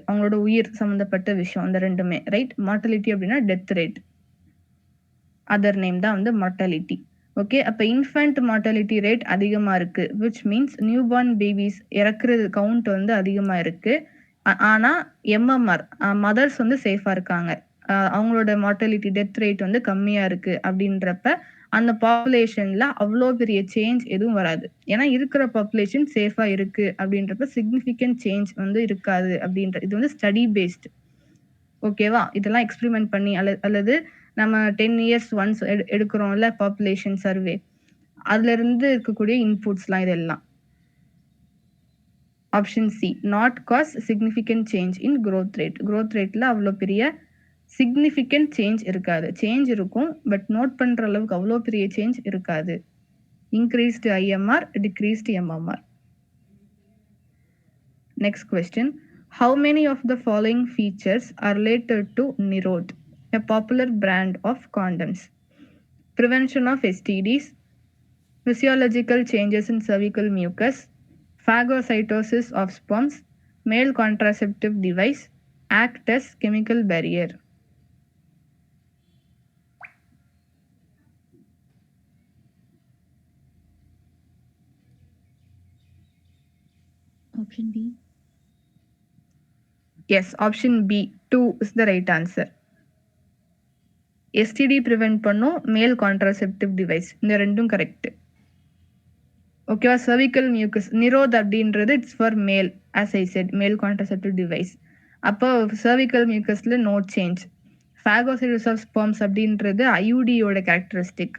அவங்களோட உயிர் சம்மந்தப்பட்ட விஷயம் அந்த ரெண்டுமே, ரைட்? மார்டாலிட்டி அப்படின்னா டெத் ரேட். அதர் நேம் தான் வந்து மார்டாலிட்டி. ஓகே, அப்ப இன்ஃபேண்ட் மார்டாலிட்டி ரேட் அதிகமா இருக்கு, which means new born babies இறக்குறது கவுண்ட் வந்து அதிகமா இருக்கு. ஆனா எம்எம்ஆர் மதர்ஸ் வந்து சேஃபா இருக்காங்க, அவங்களோட மார்டாலிட்டி டெத் ரேட் வந்து கம்மியா இருக்கு. அப்படின்றப்ப அந்த பாப்புலேஷன்ல அவ்வளோ பெரிய சேஞ்ச் எதுவும் வராது. ஏன்னா இருக்கிற பாப்புலேஷன் சேஃபா இருக்கு அப்படின்றப்ப சிக்னிஃபிகண்ட் சேஞ்ச் வந்து இருக்காது அப்படின்ற இது வந்து ஸ்டடி பேஸ்ட். ஓகேவா? இதெல்லாம் எக்ஸ்பெரிமெண்ட் பண்ணி அல்லது நம்ம 10 இயர்ஸ் ஒன்ஸ் எடுக்கிறோம்ல பாப்புலேஷன் சர்வே, அதுல இருந்து இருக்கக்கூடிய இன்புட்ஸ்லாம் இதெல்லாம். Option C, not cause significant change in growth rate. growth rateல அவ்வளோ பெரிய சிக்னிஃபிகண்ட் சேஞ்ச் இருக்காது. சேஞ்ச் இருக்கும், பட் நோட் பண்ற அளவுக்கு அவ்வளோ பெரிய சேஞ்ச் இருக்காது. Increased IMR, decreased MMR. Next question. How many of the following features are related to Nirod, a popular brand of condoms? Prevention of STDs, physiological changes in cervical mucus, phagocytosis of sperms, male contraceptive device, act as chemical barrier. Option B. Yes, option B, 2 is the right answer. STD prevent பண்ணும், மேல் contraceptive device, இந்த ரெண்டும் correct. ஓகேவா? cervical mucus Nirodh அப்படின்றது it's for male, as I said, male contraceptive device. அப்போ cervical mucusல no change. phagocytosis of sperms அப்படின்றது IUDயோட characteristic,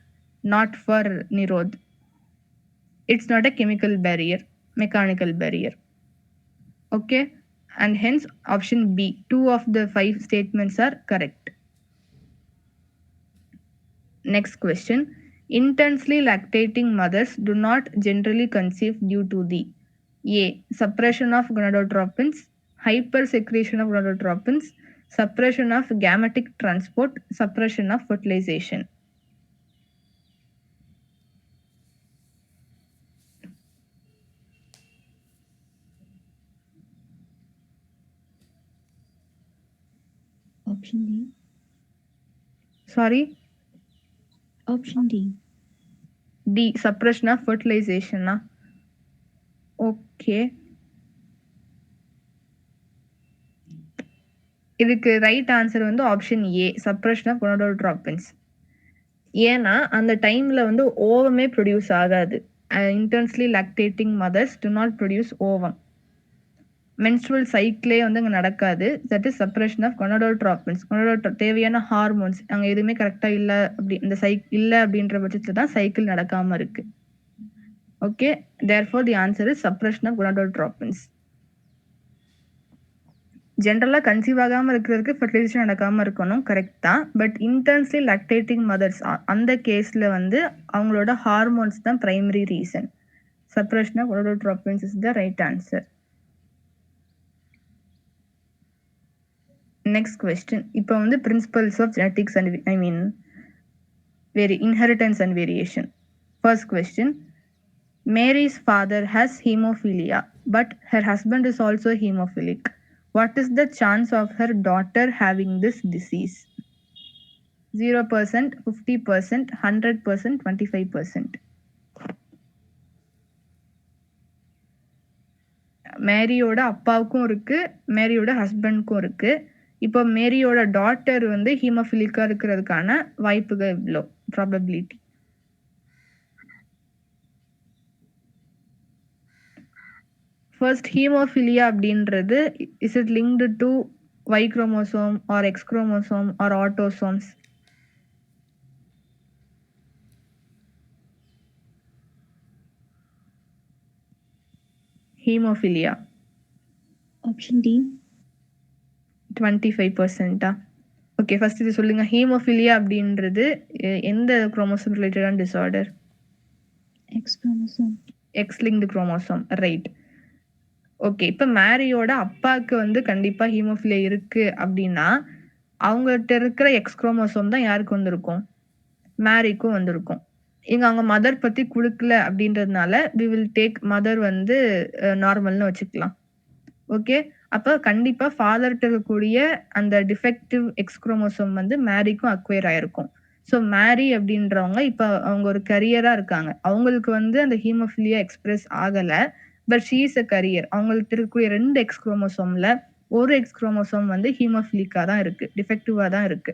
not for Nirodh. It's not a chemical barrier, mechanical barrier. Okay, and hence option B, 2 of the 5 statements are correct. Next question. Intensely lactating mothers do not generally conceive due to the A, suppression of gonadotropins, hypersecretion of gonadotropins, suppression of gametic transport, suppression of fertilization. Option D. Sorry, Option D. D, suppression of fertilization. Okay, இதுக்கு right answer வந்து option A, suppression of gonadotropins. ஏன்னா அந்த டைம்ல வந்து ஓவமே produce ஆகாது. Intensely lactating mothers do not produce ovum. Menstrual சைக்கிளே வந்து அங்கே நடக்காது. That is suppression of gonadotropins. தேவையான ஹார்மோன்ஸ் அங்கே எதுவுமே கரெக்டாக இல்லை, அப்படி இந்த இல்லை அப்படின்ற பட்சத்தில் தான் சைக்கிள் நடக்காமல் இருக்கு. Okay, therefore the answer is suppression of gonadotropins. ஜென்ரலாக கன்சீவ் ஆகாமல் இருக்கிறதுக்கு ஃபெர்டிலைசேஷன் நடக்காமல் இருக்கணும், கரெக்ட் தான். பட் இன்டென்ஸ்லி லாக்டேட்டிங் மதர்ஸ் அந்த கேஸில் வந்து அவங்களோட ஹார்மோன்ஸ் தான் primary reason. Suppression of gonadotropins is the right answer. Next question. இப்போ வந்து principles of genetics and inheritance and variation. First question. Mary's father has hemophilia, but her husband is also hemophilic. What is the chance of her daughter having this disease? 0%, 50%, 100%, 25%. மேரியோட அப்பாவுக்கும் இருக்கு, மேரியோட ஹஸ்பண்ட்க்கும் இருக்கு. இப்போ மேரியோட daughter வந்து ஹீமோஃபிலிக்கா இருக்கிறதுக்கான வாய்ப்புகள் எவ்வளோ, ப்ராபபிலிட்டி? ஃபர்ஸ்ட், ஹீமோஃபிலியா அப்படின்றது is it linked to Y chromosome or X chromosome or autosomes? Haemophilia. Option D. 25%. Okay, first இது சொல்லுங்க. ஹீமோஃபிலியா அப்படின்றது எந்த குரோமோசோம் ரிலேட்டடான disorder? X chromosome. X linked chromosome, right. Okay, இப்போ மேரியோட அப்பாவுக்கு வந்து கண்டிப்பாக ஹீமோஃபிலியா இருக்கு அப்படின்னா அவங்ககிட்ட இருக்கிற எக்ஸ் குரோமோசோம் தான் யாருக்கு வந்திருக்கும்? மேரிக்கும் வந்திருக்கும். இங்கே அவங்க மதர் பற்றி கொடுக்கல அப்படின்றதுனால வி வில் டேக் மதர் வந்து நார்மல்னு வச்சுக்கலாம். ஓகே, அப்போ கண்டிப்பாக ஃபாதர்கிட்ட இருக்கக்கூடிய அந்த டிஃபெக்டிவ் எக்ஸ் குரோமோசோம் வந்து மேரிக்கும் அக்வயர் ஆயிருக்கும். ஸோ மேரி அப்படின்றவங்க இப்போ அவங்க ஒரு கரியராக இருக்காங்க. அவங்களுக்கு வந்து அந்த ஹீமோஃபிலியா எக்ஸ்பிரஸ் ஆகலை, but she is a career. அவங்களுக்கு இருக்கக்கூடிய 2 எக்ஸ் குரோமோசோம்ல ஒரு எக்ஸ் குரோமோசோம் வந்து ஹீமோஃபிலிக்கா தான் இருக்கு, டிஃபெக்டிவா தான் இருக்கு.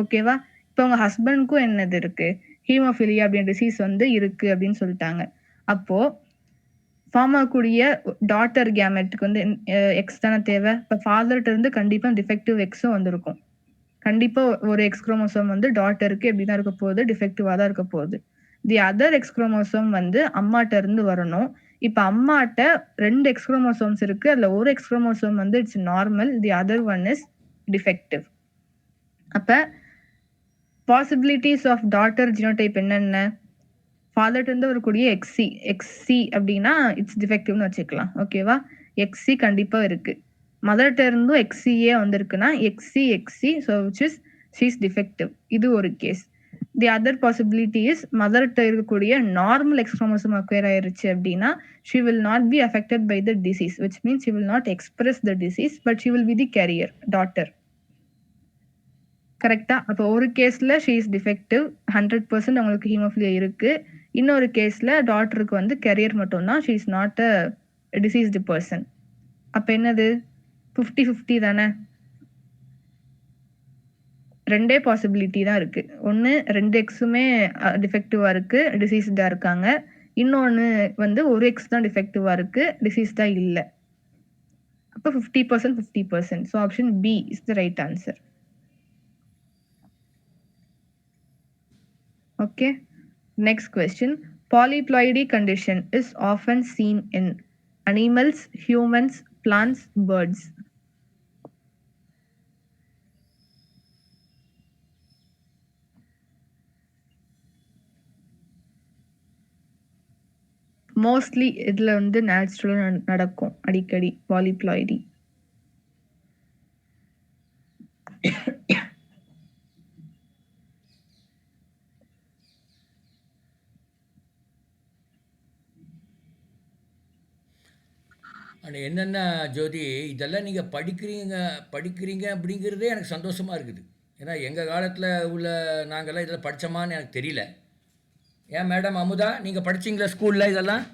ஓகேவா? இப்போ அவங்க ஹஸ்பண்ட்க்கும் என்னது இருக்கு, ஹீமோஃபிலியா அப்படின்ற டிசீஸ் வந்து இருக்கு அப்படின்னு சொல்லிட்டாங்க. அப்போ ஃபார்ம் ஆகக்கூடிய டாட்டர் கேமெட்டுக்கு வந்து எக்ஸ் தானே தேவை. இப்போ ஃபாதர்கிட்ட இருந்து கண்டிப்பா டிஃபெக்டிவ் எக்ஸும் வந்திருக்கும். கண்டிப்பா ஒரு எக்ஸ் குரோமோசோம் வந்து டாட்டருக்கு எப்படி தான் இருக்க போகுது, டிஃபெக்டிவா தான் இருக்க போகுது. தி அதர் எக்ஸ் குரோமோசோம் வந்து அம்மாட்ட இருந்து வரணும். இப்போ அம்மாட்ட 2 எக்ஸ் குரோமோசோம்ஸ் இருக்கு, அதுல ஒரு எக்ஸ் குரோமோசோம் வந்து it's normal, the other one is defective. அப்ப பாசிபிலிட்டிஸ் ஆஃப் டாட்டர் ஜினோடைப் என்னென்ன? ஃபாதர்ட்ட இருந்து வரக்கூடிய எக்ஸி அப்படின்னா இட்ஸ் டிஃபெக்டிவ்னு வச்சுக்கலாம். ஓகேவா? எக்ஸி கண்டிப்பா இருக்கு. மதர்ட்ட இருந்தும் எக்ஸியே வந்திருக்குன்னா எக்ஸி so which is she is defective. இது ஒரு case. The other possibility is மதர்கிட்ட இருக்கக்கூடிய நார்மல் எக்ஸ் குரோமோசோம் அக்வயர் ஆயிருச்சு அப்படின்னா she will not be affected by the disease, which means she will not express the disease, but she will be the carrier, daughter. கரெக்டா? அப்போ ஒரு கேஸ்ல she is defective, 100% அவங்களுக்கு haemophilia இருக்கு. இன்னொரு கேஸ்ல டாட்டருக்கு வந்து கேரியர் மட்டும்தான், she is not a deceased person. அப்ப என்னது 50-50 தானே? 2 பாசிபிலிட்டி தான் இருக்கு. ஒன்னு 2 எக்ஸுமே டிஃபெக்டிவா இருக்கு, டிசீஸ்டா இருக்காங்க. இன்னொன்னு வந்து ஒரு எக்ஸ் தான் டிஃபெக்டிவா இருக்கு, டிசீஸ்டா இல்ல. அப்ப 50% 50%. So option B is the right answer. Okay. Next question. Polyploidy condition is often seen in animals, humans, plants, birds. Mostly இதில் வந்து நேச்சுரலாக நடக்கும் அடிக்கடி பாலிப்ளாய்டி. ஆனால் என்னென்னா ஜோதி, இதெல்லாம் நீங்கள் படிக்கிறீங்க அப்படிங்கிறதே எனக்கு சந்தோஷமாக இருக்குது. ஏன்னா எங்கள் காலத்தில் உள்ள நாங்கள்லாம் இதெல்லாம் படித்தோமான்னு எனக்கு தெரியல. ஏன் மேடம் அமுதா, நீங்கள் படிச்சீங்களா ஸ்கூலில் இதெல்லாம்?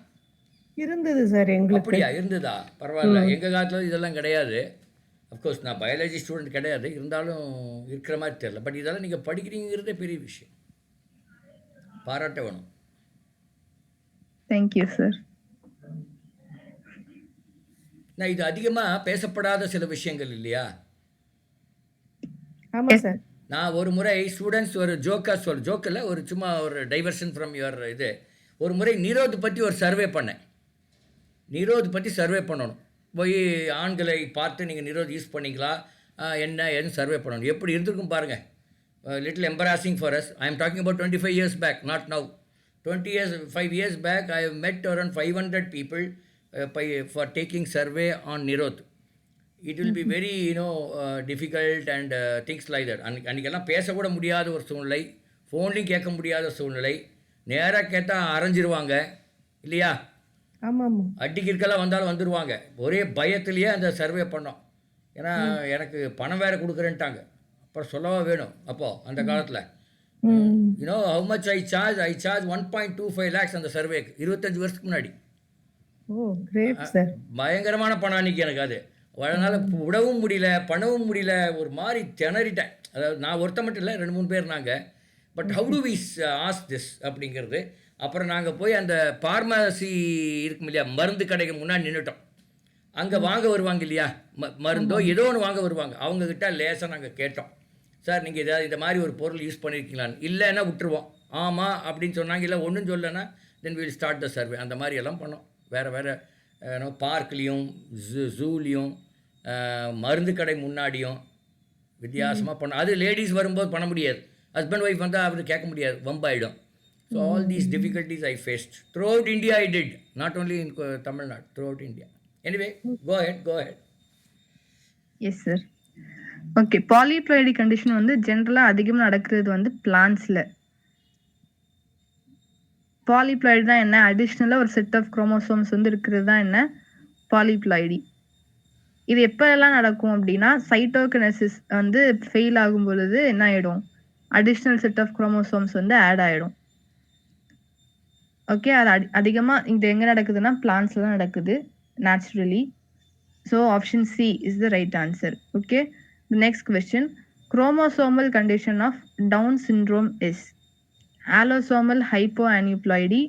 இருந்தது சார் எங்களுக்கு. அப்படியா, இருந்ததா? பரவாயில்ல. எங்கள் காலத்தில் இதெல்லாம் கிடையாது. அஃப்கோர்ஸ் நான் பயாலஜி ஸ்டூடெண்ட் கிடையாது, இருந்தாலும் இருக்கிற மாதிரி தெரியல. பட் இதெல்லாம் நீங்கள் படிக்கிறீங்கிறதே பெரிய விஷயம், பாராட்ட வேணும். Thank you sir. நான் இது அதிகமாக பேசப்படாத சில விஷயங்கள் இல்லையா? ஆமா சார். நான் ஒரு முறை ஸ்டூடெண்ட்ஸ் ஒரு ஜோக்கில் ஒரு சும்மா ஒரு டைவர்ஷன் ஃப்ரம் யுவர் இது, ஒரு முறை நீரோத் பற்றி ஒரு சர்வே பண்ணேன். நீரோத் பற்றி சர்வே பண்ணணும். போய் ஆண்களை பார்த்து நீங்கள் நீரோத் யூஸ் பண்ணிங்களா என்ன ஏதுன்னு சர்வே பண்ணணும். எப்படி இருந்திருக்கும் பாருங்கள். Little embarrassing for us. I am talking about 25 years back, not now. 5 years back I have met around 500 people for taking survey on Nirodh. It will be very difficult and things like that. அன்றைக்கெல்லாம் பேசக்கூட முடியாத ஒரு சூழ்நிலை, ஃபோன்லேயும் கேட்க முடியாத சூழ்நிலை. நேராக கேட்டால் அரைஞ்சிருவாங்க இல்லையா? ஆமாம் ஆமாம். அடிக்கிற்கெல்லாம் வந்தாலும் வந்துடுவாங்க. ஒரே பயத்திலேயே அந்த சர்வே பண்ணோம். ஏன்னா எனக்கு பணம் வேறு கொடுக்குறேன்ட்டாங்க. அப்புறம் சொல்லவா வேணும். அப்போது அந்த காலத்தில் how much I charge 1.25 lakhs அந்த சர்வேக்கு 25 வருஷத்துக்கு முன்னாடி. ஓ கிரேட் சார். பயங்கரமான பணம் அன்றைக்கி எனக்கு அது. அதனால் விடவும் முடியல, பண்ணவும் முடியல, ஒரு மாதிரி திணறிட்டேன். அதாவது நான் ஒருத்த மட்டும் இல்லை, 2-3 பேர் நாங்கள். But how do we ask this அப்படிங்கிறது. அப்புறம் நாங்கள் போய் அந்த பார்மசி இருக்கும் இல்லையா, மருந்து கடைக்கு முன்னாடி நின்றுட்டோம். அங்கே வாங்க வருவாங்க இல்லையா, மருந்தோ ஏதோ ஒன்று வாங்க வருவாங்க. அவங்கக்கிட்ட லேசாக நாங்கள் கேட்டோம், சார் நீங்கள் ஏதாவது இந்த மாதிரி ஒரு பொருள் யூஸ் பண்ணியிருக்கீங்களான்னு. இல்லைன்னா விட்டுருவோம். ஆமாம் அப்படின்னு சொன்னாங்க. இல்லை ஒன்றும் சொல்லலைன்னா then will start the survey. அந்த மாதிரி எல்லாம் பண்ணோம். வேறு பார்க்லேயும் ஜூலேயும் மருந்து கடை முன்னாடியும் வித்தியாசமாக பண்ணோம். அது லேடிஸ் வரும்போது பண்ண முடியாது, ஹஸ்பண்ட் ஒய்ஃப் வந்தால் அவர் கேட்க முடியாது, வம்பாயிடும். So all these difficulties I faced through India. I did not only in Tamil Nadu, through India. Anyway go ahead. Yes sir. Okay, polyploidy condition வந்து ஜென்ரலாக அதிகமாக நடக்கிறது வந்து பிளான்ஸில். பாலிப்ளாய்டி தான் என்ன, அடிஷ்னலாக ஒரு செட் ஆஃப் குரோமோசோம்ஸ் வந்து இருக்கிறது தான் என்ன பாலிப்ளாய்டி. இது எப்போல்லாம் நடக்கும் அப்படின்னா, சைட்டோகினசிஸ் வந்து ஃபெயில் ஆகும் பொழுது என்ன ஆகிடும், அடிஷ்னல் செட் ஆஃப் குரோமோசோம்ஸ் வந்து ஆட் ஆகிடும். ஓகே, அது அதிகமாக இது எங்கே நடக்குதுன்னா பிளான்ஸில் தான் நடக்குது naturally. So option C is the right answer. Okay, the next question. Chromosomal condition of Down syndrome is allosomal hypoaneuploidy,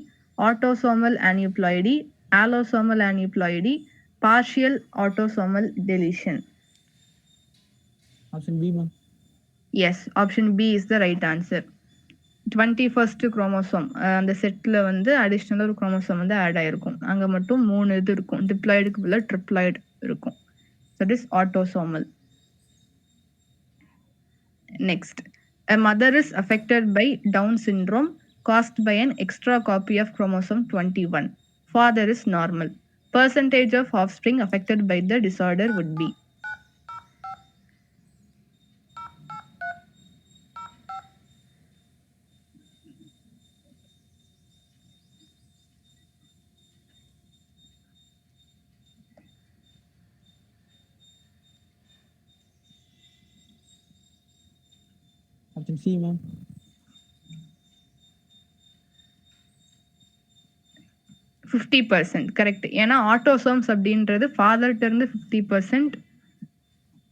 autosomal aneuploidy, allosomal aneuploidy, partial autosomal deletion. Option B, ma'am. Yes, option B is the right answer. 21st chromosome அந்த settle வந்து அடிஷ்னலாக ஒரு chromosome வந்து add ஆகிருக்கும். அங்கே மட்டும் 3 இது இருக்கும், டிப்ளாய்டுக்கு பதிலாக ட்ரிப்ளாய்டு இருக்கும். That is autosomal. Next. A mother is affected by Down syndrome caused by an extra copy of chromosome 21. Father is normal. Percentage of offspring affected by the disorder would be. Option C, ma'am. 50% correct. ஏன்னா autosomes அப்படின்றது ஃபாதர்கிட்ட இருந்து 50%.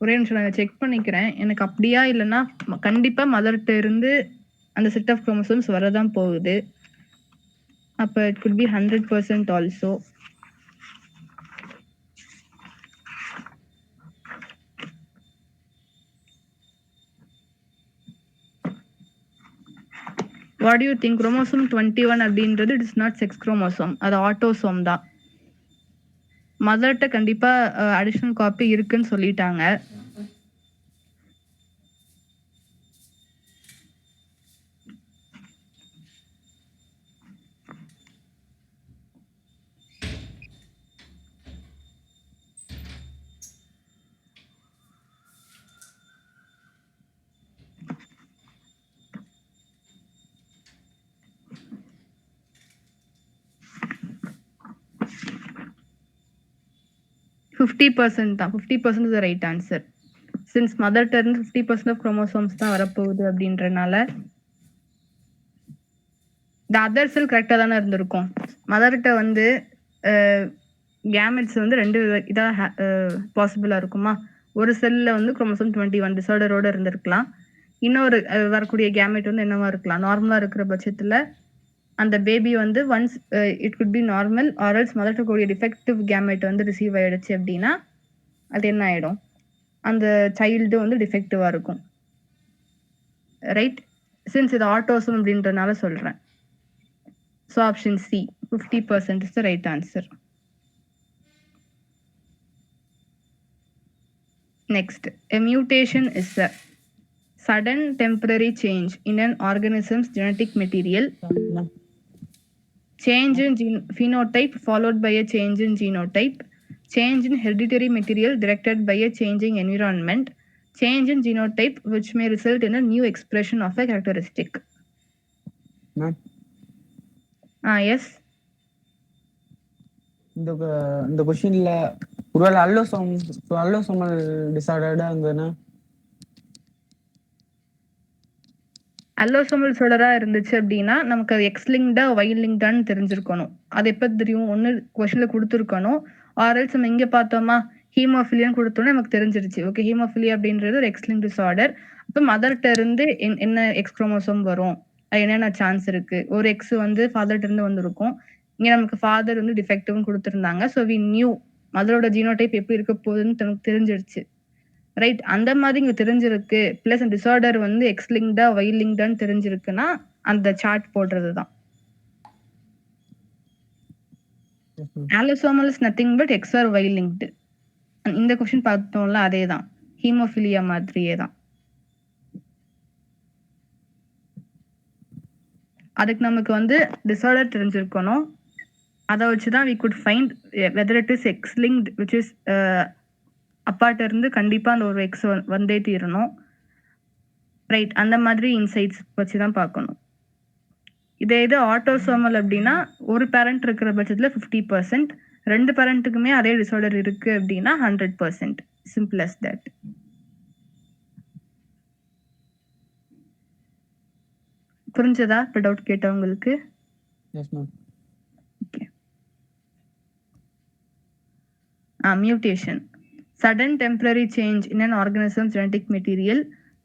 ஒரே நிமிஷம் நான் check பண்ணிக்கிறேன், எனக்கு அப்படியா இல்லைன்னா கண்டிப்பாக மதர்கிட்ட இருந்து அந்த செட் ஆஃப் குரோமோசோம்ஸ் வரதான் போகுது. அப்போ it could B 100% also. What do you think? Chromosome 21 அப்படின்றது it is not sex chromosome, அது ஆட்டோசோம் தான். மதர்கிட்ட கண்டிப்பாக அடிஷ்னல் காப்பி இருக்குன்னு சொல்லிட்டாங்க. 50% தான். 50% is the right answer. Since மதர்ட்ட இருந்து 50% ஆஃப் குரோமோசோம்ஸ் தான் வரப்போகுது அப்படின்றனால இந்த அதர் செல் கரெக்டா தானே இருந்திருக்கும். மதர்கிட்ட வந்து கேமெட்ஸ் வந்து 2 இதா பாசிபிளா இருக்குமா? ஒரு செல்ல வந்து குரோமோசோம் 21 டிஸார்டரோட இருந்திருக்கலாம். இன்னொரு வரக்கூடிய கேமெட் வந்து என்னவா இருக்கலாம்? நார்மலா இருக்கிற பட்சத்துல அந்த பேபி வந்து once it could be normal or else மதர்கிட்ட கூடிய டிஃபெக்டிவ் கேமெட் வந்து ரிசீவ் ஆயிடுச்சு அப்படின்னா அது என்ன ஆயிடும்? அந்த சைல்டு வந்து டிஃபெக்டிவா இருக்கும். ரைட்? சின்ஸ் இது ஆட்டோசோம் அப்படின்றனால சொல்றேன். So option C 50% is the right answer. Next, a mutation is a sudden temporary change in an organism's genetic material, Ma'am. change in phenotype followed by a change in genotype, change in hereditary material directed by a changing environment, change in genotype which may result in a new expression of a characteristic. Ma'am. Yes. இந்த கொஸ்டின்ல ஒருவேளை அல்லோசோமல் டிசார்டர்டா இருந்ததுன்னா அல்லோசோமல் டிஸார்டரா இருந்துச்சு அப்படின்னா நமக்கு அது X லிங்க்டா Y லிங்க்டான்னு தெரிஞ்சிருக்கணும். அது எப்போ தெரியும்? ஒன்று கொஸ்டின்ல கொடுத்துருக்கணும். ஆர்எல்ஸ் நம்ம இங்கே பார்த்தோமா ஹீமோஃபிலியான்னு கொடுத்தோன்னே நமக்கு தெரிஞ்சிருச்சு. ஓகே, ஹீமோஃபிலியா அப்படின்றது ஒரு எக்ஸ் லிங்க் டிஸார்டர். அப்போ மதர்கிட்ட இருந்து என்ன எக்ஸ் குரோமோசோம் வரும், அது என்னென்ன சான்ஸ் இருக்கு? ஒரு எக்ஸ் வந்து ஃபாதர்கிட்ட இருந்து வந்திருக்கும். இங்கே நமக்கு ஃபாதர் வந்து டிஃபெக்டிவ்னு கொடுத்துருந்தாங்க. ஸோ வி நியூ மதரோட ஜீனோடைப் எப்படி இருக்க போகுதுன்னு நமக்கு தெரிஞ்சிருச்சு. ரைட்? அந்த மாதிரி இங்க தெரிஞ்சிருக்கு. பிளஸ் டிஸார்டர் வந்து எக்ஸ் லிங்க்டா ஒய் லிங்க்டான்னு தெரிஞ்சிருக்குன்னா அந்த சார்ட் போடுறது தான். Allosomal is nothing but X or Y linked. இந்த கொஸ்டின் பார்த்தோம்ல அதே தான், ஹீமோஃபிலியா மாதிரியே தான். அதுக்கு நமக்கு வந்து டிஸார்டர் தெரிஞ்சிருக்கணும். அதை வச்சு தான் we could find whether it is X linked which is அப்பாட்ட இருந்து கண்டிப்பா அந்த ஒரு எக்ஸ் வந்தே தீரணும். ரைட்? அந்த மாதிரி இன்சைட்ஸ் வச்சு தான் பார்க்கணும். இதே இது ஆட்டோசோமல் அப்படின்னா ஒரு பேரண்ட் இருக்கிற பட்சத்துல 50%, 2 பேரண்ட்டுக்குமே அதே டிஸார்டர் இருக்கு அப்படின்னா 100%. Simple as that. புரிஞ்சதா? இப்போ டவுட் கேட்டவங்களுக்கு? Yes ma'am. Mutation. Sudden temporary change in an organism's genetic material,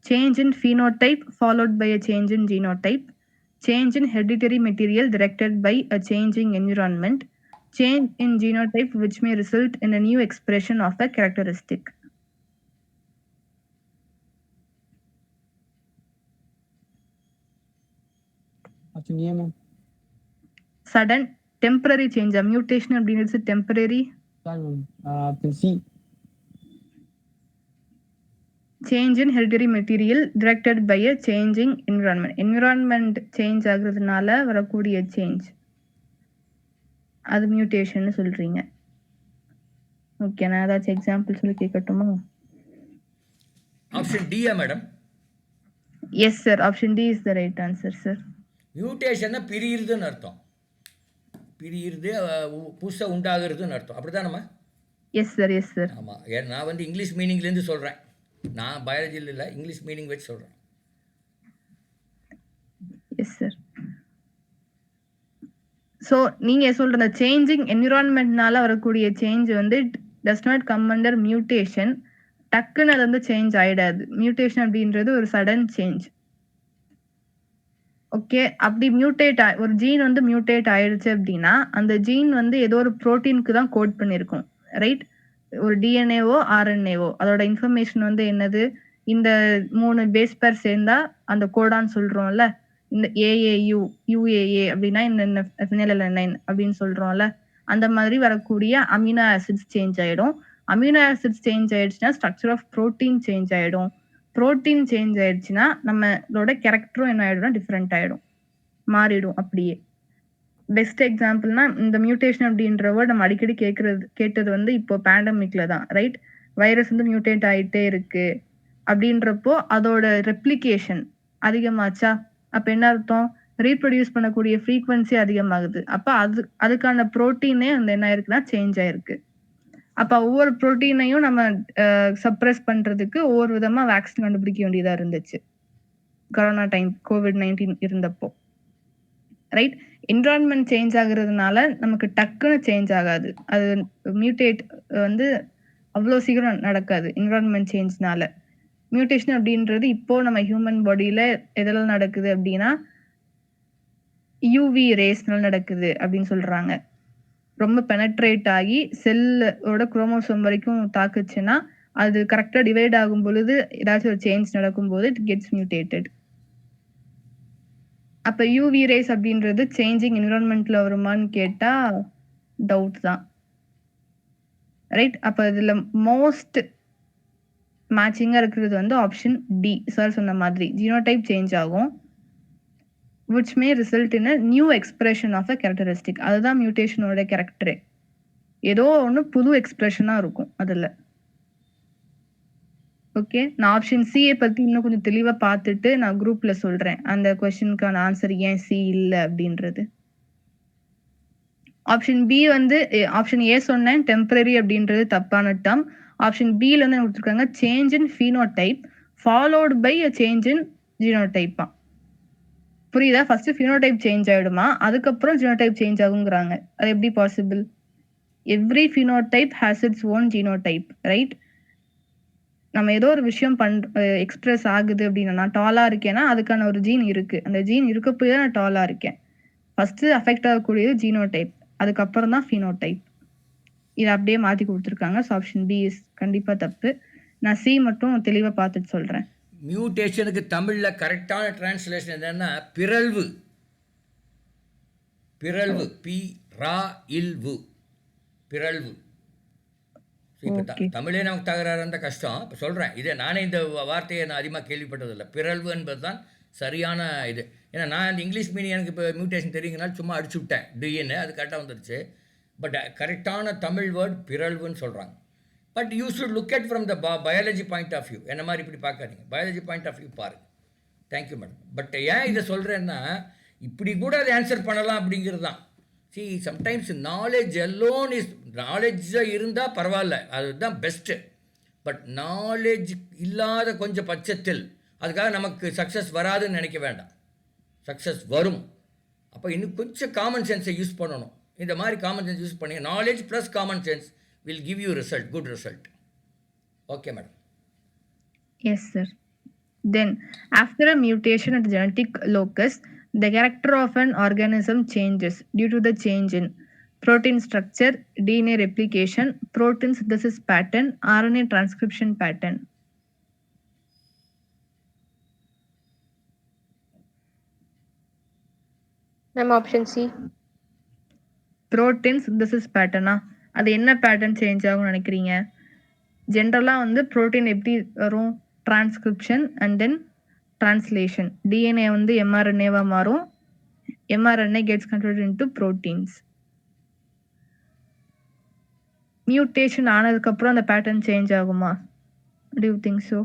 change in phenotype followed by a change in genotype, change in hereditary material directed by a changing environment, change in genotype which may result in a new expression of a characteristic. Option A ma'am. Sudden temporary change. Mutation அப்படிங்கிறது temporary. Sorry ma'am. Option C. Change in hereditary material directed by a changing environment. Environment change ஆகுறதுனால வரக்கூடிய change, அது mutation சொல்றீங்க. Okay, நான் ஏதாச்சும் example சொல்லி கேட்கட்டுமா? Option டியா madam? Yes sir, option D is the right answer sir. மியூட்டேஷன்னா பிரியிறதுன்னு அர்த்தம். பிரியிறது புதுசாக உண்டாகிறதுன்னு அர்த்தம். அப்படி தானம்மா? Yes sir, yes sir. ஆமாம், நான் வந்து இங்கிலீஷ் மீனிங்லேருந்து சொல்கிறேன். நான் பயாலஜியில் இல்லை, இங்கிலீஷ் மீனிங் வச்சு சொல்கிறேன். Yes sir. ஸோ நீங்கள் சொல்கிற அந்த சேஞ்சிங் என்விரான்மெண்ட்னால வரக்கூடிய சேஞ்ச் வந்து does not come under mutation. டக்குன்னு அது வந்து சேஞ்ச் ஆகிடாது. மியூட்டேஷன் அப்படின்றது ஒரு சடன் சேஞ்ச். ஓகே, அப்படி ஒரு ஜீன் வந்து மியூட்டேட் ஆயிடுச்சு அப்படின்னா அந்த ஜீன் வந்து ஏதோ ஒரு ப்ரோட்டீனுக்கு தான் கோட் பண்ணியிருக்கும். ரைட்? ஒரு டிஎன்ஏவோ ஆர்என்ஏவோ அதோட இன்ஃபர்மேஷன் வந்து என்னது, இந்த 3 பேஸ் பேர் சேர்ந்தா அந்த கோடான்னு சொல்றோம்ல. இந்த ஏஏயு யூஏஏ அப்படின்னா இந்த ஃபினைலலைன் அப்படின்னு சொல்றோம்ல. அந்த மாதிரி வரக்கூடிய அமினோ ஆசிட்ஸ் சேஞ்ச் ஆயிடும். அமினோ ஆசிட்ஸ் சேஞ்ச் ஆயிடுச்சுன்னா ஸ்ட்ரக்சர் ஆஃப் ப்ரோட்டீன் சேஞ்ச் ஆயிடும். ப்ரோட்டீன் சேஞ்ச் ஆயிடுச்சுன்னா நம்மளோட கேரக்டரும் என்ன ஆயிடும்னா டிஃப்ரெண்ட் ஆயிடும், மாறிடும். அப்படியே பெஸ்ட் எக்ஸாம்பிள்னா இந்த மியூட்டேஷன் அப்படின்ற வேர்ட் நம்ம அடிக்கடி கேட்டது வந்து இப்போ பேண்டமிக்ல தான். ரைட்? வைரஸ் வந்து மியூட்டேட் ஆகிட்டே இருக்கு அப்படின்றப்போ அதோட ரெப்ளிகேஷன் அதிகமாச்சா? அப்ப என்ன அர்த்தம்? ரீப்ரொடியூஸ் பண்ணக்கூடிய ஃப்ரீக்வன்சி அதிகமாகுது. அப்ப அதுக்கான ப்ரோட்டீனே வந்து என்ன ஆயிருக்குன்னா சேஞ்ச் ஆயிருக்கு. அப்ப ஒவ்வொரு புரோட்டீனையும் நம்ம சப்ரஸ் பண்றதுக்கு ஒவ்வொரு விதமா வேக்சின் கண்டுபிடிக்க வேண்டியதா இருந்துச்சு. கொரோனா டைம் COVID-19 இருந்தப்போ. ரைட்? என்விரான்மென்ட் சேஞ்ச் ஆகுறதுனால நமக்கு டக்குன்னு சேஞ்ச் ஆகாது. அது மியூட்டேட் வந்து அவ்ளோ சீக்கிரம் நடக்காது என்விரான்மென்ட் சேஞ்ச்னால. மியூட்டேஷன் அப்படின்றது இப்போ நம்ம ஹியூமன் பாடியில எதெல்லாம் நடக்குது அப்படின்னா, யுவி ரேஸ்னால நடக்குது அப்படின்னு சொல்றாங்க. ரொம்ப பெனட்ரேட் ஆகி செல்லோட குரோமோசோம் வரைக்கும் தாக்குச்சுன்னா, அது கரெக்ட்டா டிவைட் ஆகும் பொழுது ஏதாச்சும் ஒரு சேஞ்ச் நடக்கும்போது இட் கெட்ஸ் மியூட்டேட்டட். அப்ப யுவி ரேஸ் அப்படின்றது சேஞ்சிங் என்விரான்மென்ட்ல வருமான்னு கேட்டா டவுட் தான். ரைட்? அப்ப இதுல மோஸ்ட் மேட்சிங்கா இருக்கிறது வந்து ஆப்ஷன் டி. சார் சொன்ன மாதிரி ஜீனோடைப் சேஞ்ச் ஆகும். which may result in a new expression of a characteristic. அதுதான் மியூட்டேஷனோட கேரக்டரே. ஏதோ ஒண்ணு புது எக்ஸ்பிரஷனா இருக்கும் அதுல. ஓகே. நான் ஆப்ஷன் சியை பத்தி இன்னும் கொஞ்சம் தெளிவா பார்த்துட்டு நான் குரூப்ல சொல்றேன். அந்த கொஸ்டினுக்கான ஆன்சர் ஏன் சி இல்ல அப்படின்றது. ஆப்ஷன் பி வந்து ஆப்ஷன் ஏ சொன்னேன் டெம்பரரி அப்படின்றது தப்பான டேர்ம். ஆப்ஷன் பில வந்து கொடுத்துருக்காங்க change in phenotype followed by a change in genotype. புரியுதா? ஃபர்ஸ்ட் phenotype சேஞ்ச் ஆயிடுமா, அதுக்கப்புறம் genotype சேஞ்ச் ஆகுங்கிறாங்க. அது எப்படி possible? Every phenotype has its own genotype, right? நம்ம ஏதோ ஒரு விஷயம் எக்ஸ்பிரஸ் ஆகுது அப்படின்னா, நான் டாலா இருக்கேன்னா அதுக்கான ஒரு ஜீன் இருக்கு. அந்த ஜீன் இருக்க போய் தான் நான் டாலா இருக்கேன். ஃபர்ஸ்ட் அஃபெக்ட் ஆகக்கூடியது ஜீனோடைப், அதுக்கப்புறம் தான் phenotype. இதை அப்படியே மாத்தி கொடுத்துருக்காங்க. ஸோ ஆப்ஷன் பி இஸ் கண்டிப்பா தப்பு. நான் சி மட்டும் தெளிவா பார்த்துட்டு சொல்றேன். மியூட்டேஷனுக்கு தமிழில் கரெக்டான டிரான்ஸ்லேஷன் என்னன்னா பிறழ்வு. பிறழ்வு பி-ரா-இல்-வு பிறழ்வு. இப்போ தமிழே நமக்கு தகராறு இருந்தால் கஷ்டம். இப்போ சொல்கிறேன், இதே நானே இந்த வார்த்தையை நான் அதிகமாக கேள்விப்பட்டதில்லை. பிறழ்வு என்பது தான் சரியான இது. ஏன்னா நான் இந்த இங்கிலீஷ் மீனிங் எனக்கு இப்போ மியூட்டேஷன் தெரியுங்கனால சும்மா அடிச்சு விட்டேன் டிஎன்ஏ, அது கரெக்டாக வந்துடுச்சு. பட் கரெக்டான தமிழ் வேர்ட் பிறழ்வுன்னு சொல்கிறாங்க. But you should look at from the biology point of view. என்ன மாதிரி இப்படி பார்க்காதீங்க, பயாலஜி பாயிண்ட் ஆஃப் வியூ பாருங்கள். Thank you madam. பட் ஏன் இதை சொல்கிறேன்னா, இப்படி கூட அதை ஆன்சர் பண்ணலாம் அப்படிங்கிறது தான். சி சம்டைம்ஸ் நாலேஜ் எல்லோன் இஸ் நாலேஜாக இருந்தால் பரவாயில்ல, அதுதான் பெஸ்ட்டு. பட் நாலேஜ் இல்லாத கொஞ்சம் பட்சத்தில் அதுக்காக நமக்கு சக்ஸஸ் வராதுன்னு நினைக்க வேண்டாம். சக்ஸஸ் வரும். அப்போ இன்னும் கொஞ்சம் காமன் சென்ஸை யூஸ் பண்ணணும். இந்த மாதிரி காமன் சென்ஸ் யூஸ் பண்ணி knowledge plus common sense will give you result, good result. Okay, madam. Yes, sir. Then, after a mutation at the genetic locus, the character of an organism changes due to the change in protein structure, DNA replication, protein synthesis pattern, RNA transcription pattern. Ma'am, option C. Protein synthesis pattern. அது என்ன pattern change ஆகும்னு நினைக்கிறீங்க? ஜென்ரலாக வந்து protein எப்படி வரும்? Transcription and then translation. DNA வந்து எம்ஆர்என்ஏவாக மாறும். MRNA gets converted into proteins. Mutation ஆனதுக்கப்புறம் அந்த பேட்டர்ன் சேஞ்ச் ஆகுமா? Do you think so?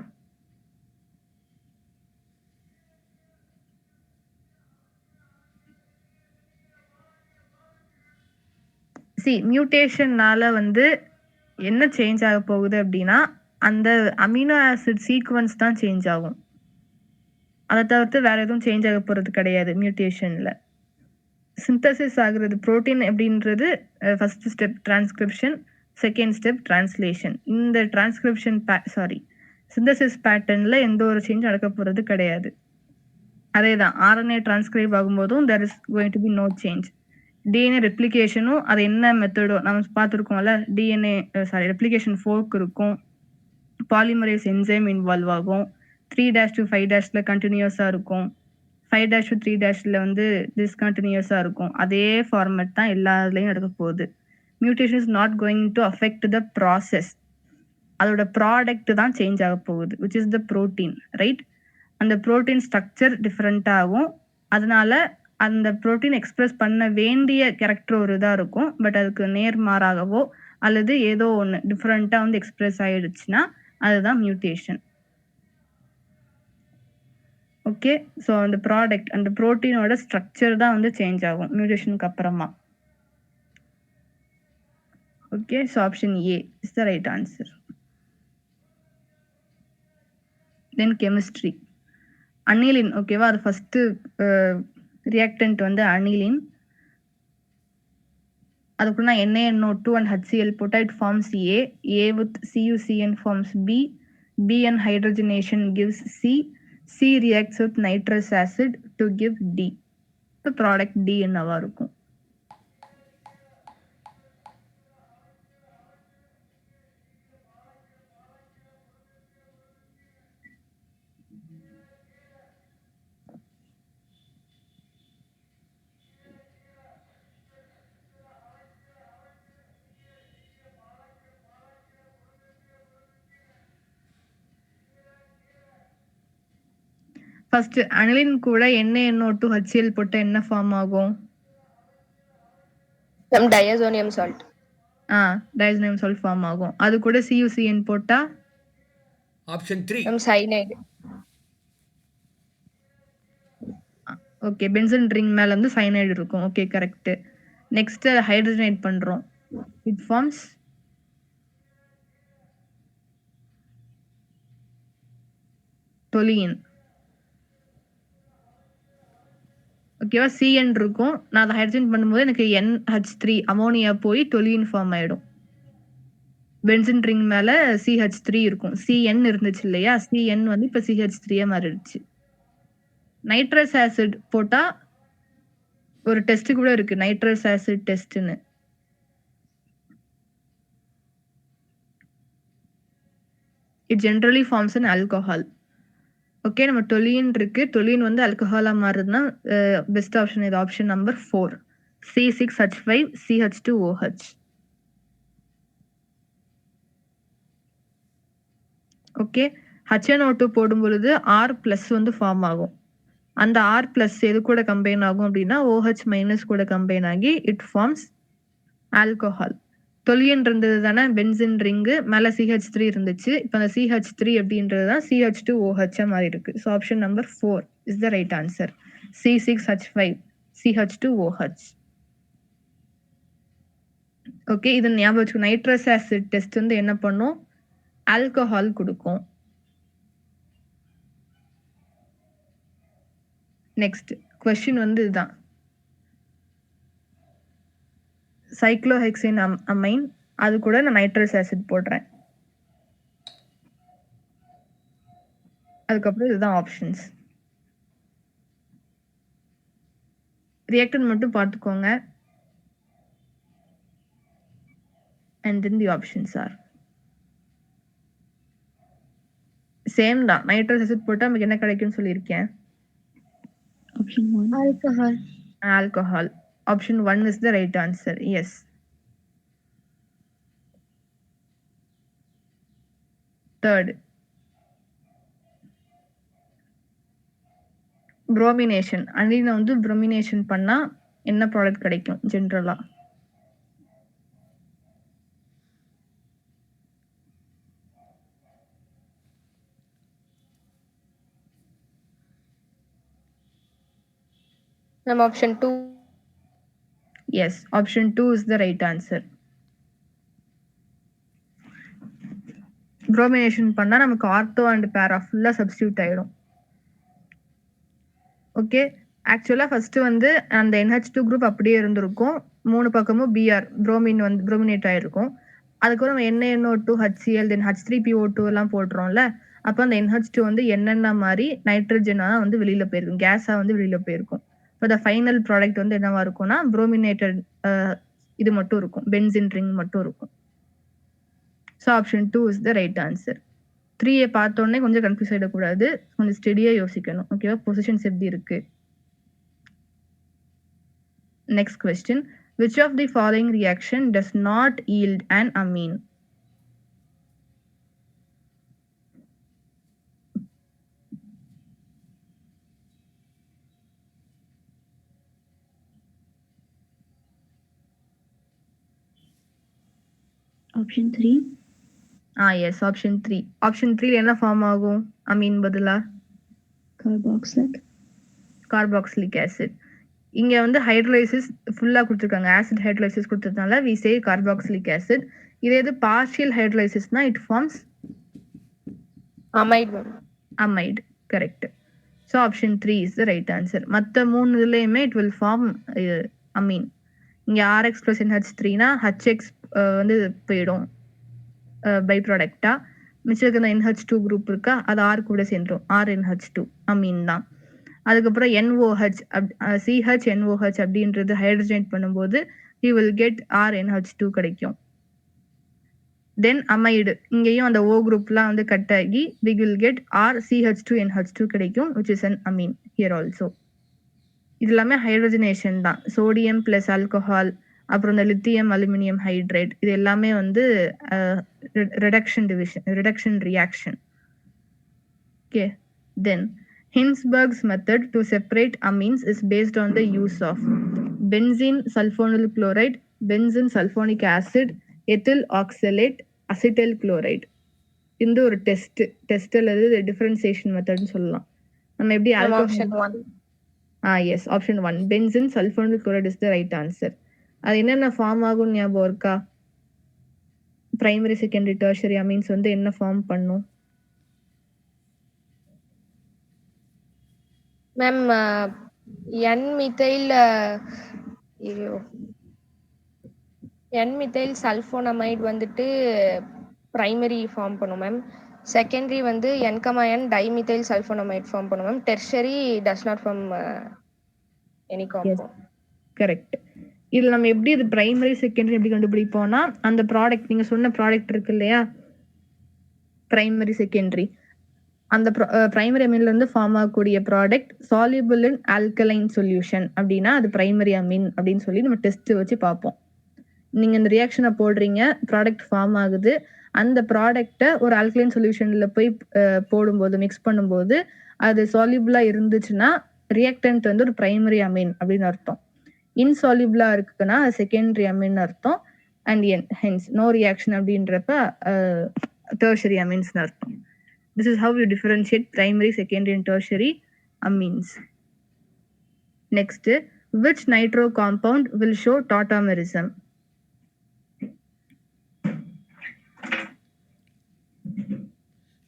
மியூட்டேஷன்னால வந்து என்ன சேஞ்ச் ஆக போகுது அப்படின்னா, அந்த அமினோ ஆசிட் சீக்வன்ஸ் தான் சேஞ்ச் ஆகும். அதை தவிர்த்து வேற எதுவும் சேஞ்ச் ஆக போறது கிடையாது மியூட்டேஷன்ல. சிந்தசிஸ் ஆகுறது புரோட்டீன் அப்படின்றது first step transcription, second step translation. இந்த டிரான்ஸ்கிரிப்ஷன் சிந்தசிஸ் பேட்டர்ன்ல எந்த ஒரு சேஞ்ச் நடக்க போறது கிடையாது. அதே தான் ஆர்என்ஏ டிரான்ஸ்கிரைப் ஆகும்போதும் there is going to be no change. DNA ரெப்ளிகேஷனும் அது என்ன மெத்தடோ நம்ம பார்த்துருக்கோம்ல, ரெப்ளிகேஷன் ஃபோர்க் இருக்கும், பாலிமரேஸ் என்சைம் இன்வால்வ் ஆகும், 3' to 5' கண்டினியூஸாக இருக்கும், 5' to 3' வந்து டிஸ்கண்டினியூஸாக இருக்கும். அதே ஃபார்மேட் தான் எல்லா இதுலையும் நடக்க போகுது. Mutation is not going to affect the process. அதோட ப்ராடக்ட் தான் சேஞ்ச் ஆக போகுது, which is the protein, right? அந்த ப்ரோட்டீன் ஸ்ட்ரக்சர் டிஃப்ரெண்ட் ஆகும். அதனால அந்த ப்ரோட்டீன் எக்ஸ்பிரஸ் பண்ண வேண்டிய கேரக்டர் ஒரு இதாக இருக்கும். பட் அதுக்கு நேர்மாறாகவோ அல்லது ஏதோ ஒன்று டிஃப்ரெண்ட்டாக வந்து எக்ஸ்பிரஸ் ஆயிடுச்சுன்னா அதுதான் மியூட்டேஷன். ஓகே. ஸோ அந்த ப்ராடக்ட் அந்த ப்ரோட்டீனோட ஸ்ட்ரக்சர் தான் வந்து சேஞ்ச் ஆகும் மியூட்டேஷனுக்கு அப்புறமா. Okay, so option A is the right answer. Then chemistry. Aniline, ஓகேவா? அது ஃபர்ஸ்ட் ரியாக்டன்ட் வந்து அனிலின். அதுக்குள்ள நான் NaNO2 and HCl போட்டா it forms A. A with CuCN forms B. B and hydrogenation gives C. C reacts with nitrous acid to give D. The product D என்னவா இருக்கும்? First aniline கூட NaNO2 HCl போட்டா என்ன form ஆகும்? Some diazonium salt. Diazonium salt form ஆகும். அது கூட CuCN போட்டா option 3. Some cyanide. Okay, benzene ring மேல வந்து சயனைடு இருக்கும். Okay, correct. நெக்ஸ்ட் அதை ஹைட்ரஜனேட் பண்றோம். It forms toluene. ஓகேவா? CN இருக்கும். நான் அதை ஹைட்ரஜன் பண்ணும்போது எனக்கு NH3 அமோனியா போய் டொலியின் ஃபார்ம் ஆயிடும். பென்சன் ரிங் மேல CH3 இருக்கும். CN இருந்துச்சு இல்லையா? CN வந்து இப்ப CH3 மாறிடுச்சு. நைட்ரஸ் ஆசிட் போட்டா ஒரு டெஸ்ட் கூட இருக்கு, நைட்ரஸ் ஆசிட் டெஸ்ட்னு. It generally forms an alcohol. Okay, நம்ம டொலியின் இருக்கு. டொலியின் வந்து ஆல்கஹாலா மாறுதுன்னா பெஸ்ட் ஆப்ஷன் இது option number 4 C6H5 CH2OH. Okay, HNO2 போடும் பொழுது R பிளஸ் வந்து ஃபார்ம் ஆகும். அந்த R பிளஸ் எது கூட கம்பைன் ஆகும் அப்படின்னா OH மைனஸ் கூட கம்பைன் ஆகி இட் ஃபார்ம்ஸ் ஆல்கஹால். டொலியன் இருந்தது தானே பென்சின் ரிங்கு, மேல CH3 இருந்துச்சு. இப்போ அந்த CH3 அப்படின்றது தான் CH2OH மாறி இருக்கு. So option number 4 is the right answer. C6H5 CH2OH. Okay, இது ஞாபகம் வச்சுக்கோ. நைட்ரஸ் ஆசிட் டெஸ்ட் வந்து என்ன பண்ணும்? ஆல்கஹால் கொடுக்கும். நெக்ஸ்ட் கொஸ்டின் வந்து இதுதான். சைக்ளோஹெக்சேன் அமைன், அது கூட நான் நைட்ரஸ் ஆசிட் போடுறேன். அதுக்கப்புறம் இதுதான் ஆப்ஷன்ஸ். ரியாக்டன்ட் மட்டும் பார்த்துக்கோங்க. and then the options are same தான். நைட்ரஸ் ஆசிட் போட்டா நமக்கு என்ன கிடைக்கும்னு சொல்லியிருக்கேன். Option 1. Alcohol. Alcohol. Option 1 is the right answer. Yes. Third, bromination. அனிலினை வந்து bromination பண்ணா என்ன ப்ராடக்ட் கிடைக்கும் ஜென்ரலா? Option 2. Yes, option 2 is the right answer. bromination பண்ணா நமக்கு ஆர்த்தோ அண்ட் பேரா ஃபுல்லா சப்ஸ்டியூட் ஆயிடும். ஓகே, ஆக்சுவலா ஃபர்ஸ்ட் வந்து அந்த NH2 குரூப் அப்படியே இருந்திருக்கும். 3 பக்கமும் Br புரோமின் வந்து புரோமினேட் ஆயிருக்கும். அதுக்கப்புறம் NaNO2 HCl தென் H3PO2 எல்லாம் போடுறோம்ல, அப்போ அந்த NH2 வந்து என்னென்ன மாதிரி நைட்ரஜனா வந்து வெளியில போயிருக்கும், கேஸா வந்து வெளியில போயிருக்கும். இப்போ த ஃபைனல் ப்ராடக்ட் வந்து என்னவா இருக்கும்னா புரோமினேட்டட் இது மட்டும் இருக்கும், பென்சின் ரிங் மட்டும் இருக்கும். So option 2 is the right answer. 3 பார்த்தோன்னே கொஞ்சம் கன்ஃபியூஸ் ஆகிடக்கூடாது, கொஞ்சம் ஸ்டெடியா யோசிக்கணும். ஓகேவா? பொசிஷன்ஸ் எப்படி இருக்கு. Next question. Which of the following reaction does not yield an amine? Option 3. Yes, option 3. Option 3 என்ன ஃபார்ம் ஆகும் amine பதிலா? Carboxylic. Carboxylic acid. இங்க வந்து ஹைட்ரோலைசிஸ் ஃபுல்லா குடுத்துருக்காங்க. ஆசிட் ஹைட்ரோலைசிஸ் குடுத்ததுனால வி சே கார்பாக்சிலிக் ஆசிட். இதே இது பார்ஷியல் ஹைட்ரோலைசிஸ்னா it forms amide ma'am. amide. Correct. So option 3 is the right answer. மற்ற 3 இதுலயுமே இட் வில் ஃபார்ம் அமீன். இங்க RX + NH3னா HX வந்து போயிடும் பை ப்ராடக்டா. மிச்சம் இருக்கிற NH2 குரூப் இருக்கா, அது R கூட சேர்ந்துரும். RNH2 அமீன் தான். அதுக்கப்புறம் NOH CHNOH அப்படின்றது ஹைட்ரஜனேட் பண்ணும்போது we will get RNH2 கிடைக்கும். தென் அமைடு, இங்கேயும் அந்த O குரூப்லாம் வந்து கட் ஆகி we will get RCH2NH2 கிடைக்கும், which is an amine here also. இது எல்லாமே ஹைட்ரஜனேஷன் தான். சோடியம் பிளஸ் ஆல்கஹால், அப்புறம் இந்த லித்தியம் அலுமினியம் ஹைட்ரேட், இது எல்லாமே வந்து reduction reaction. Okay. Then Hinsberg's method to separate amines is based on the use of benzene sulfonyl chloride, benzene sulfonic acid, ethyl oxalate, acetyl chloride. இந்த ஒரு test அல்லது differentiation மெத்தட்னு சொல்லலாம். நம்ம எப்படி Ma'am, alcohol option 1. Yes option 1 benzene sulphonyl chloride is the right answer. அது என்னென்ன form ஆகும் ஞாபகம் இருக்கா? பிரைமரி செகண்டரி டெர்ஷரி அமீன்ஸ் வந்து என்ன ஃபார்ம் பண்ணும்? Ma'am, N-methyl N-methyl sulfonamide வந்துட்டு பிரைமரி ஃபார்ம் பண்ணும் மேம். செகண்டரி வந்து N, dimethyl sulfonamide ஃபார்ம் பண்ணும் ma'am. Tertiary does not form any compound. Correct. இதுல நம்ம எப்படி இது பிரைமரி செகண்டரி எப்படி கண்டுபிடிப்போம்னா, அந்த ப்ராடக்ட் நீங்க சொன்ன ப்ராடக்ட் இருக்கு இல்லையா, பிரைமரி செகண்டரி, அந்த பிரைமரி அமீன்ல இருந்து ஃபார்ம் ஆகக்கூடிய ப்ராடக்ட் சால்யூபிள் இன் ஆல்கலைன் சொல்யூஷன் அப்படின்னா அது பிரைமரி அமீன் அப்படின்னு சொல்லி நம்ம டெஸ்ட் வச்சு பார்ப்போம். நீங்க இந்த ரியாக்ஷனை போடுறீங்க, ப்ராடக்ட் ஃபார்ம் ஆகுது, அந்த ப்ராடக்டை ஒரு ஆல்கலைன் சொல்யூஷன்ல போய் போடும்போது மிக்ஸ் பண்ணும்போது அது சால்யூபிளா இருந்துச்சுன்னா ரியாக்டன்ட் வந்து ஒரு பிரைமரி அமீன் அப்படின்னு அர்த்தம். இன்சால்யூபிளா இருக்குன்னா அது செகண்டரி அமீன் அர்த்தம். அண்ட் ஹென்ஸ் நோ ரியாக்ஷன் அப்படின்றப்ப டெர்ஷரி அமீன்ஸ்னு அர்த்தம். This is how you differentiate primary, secondary and tertiary amines. Next, which nitro compound will show tautomerism?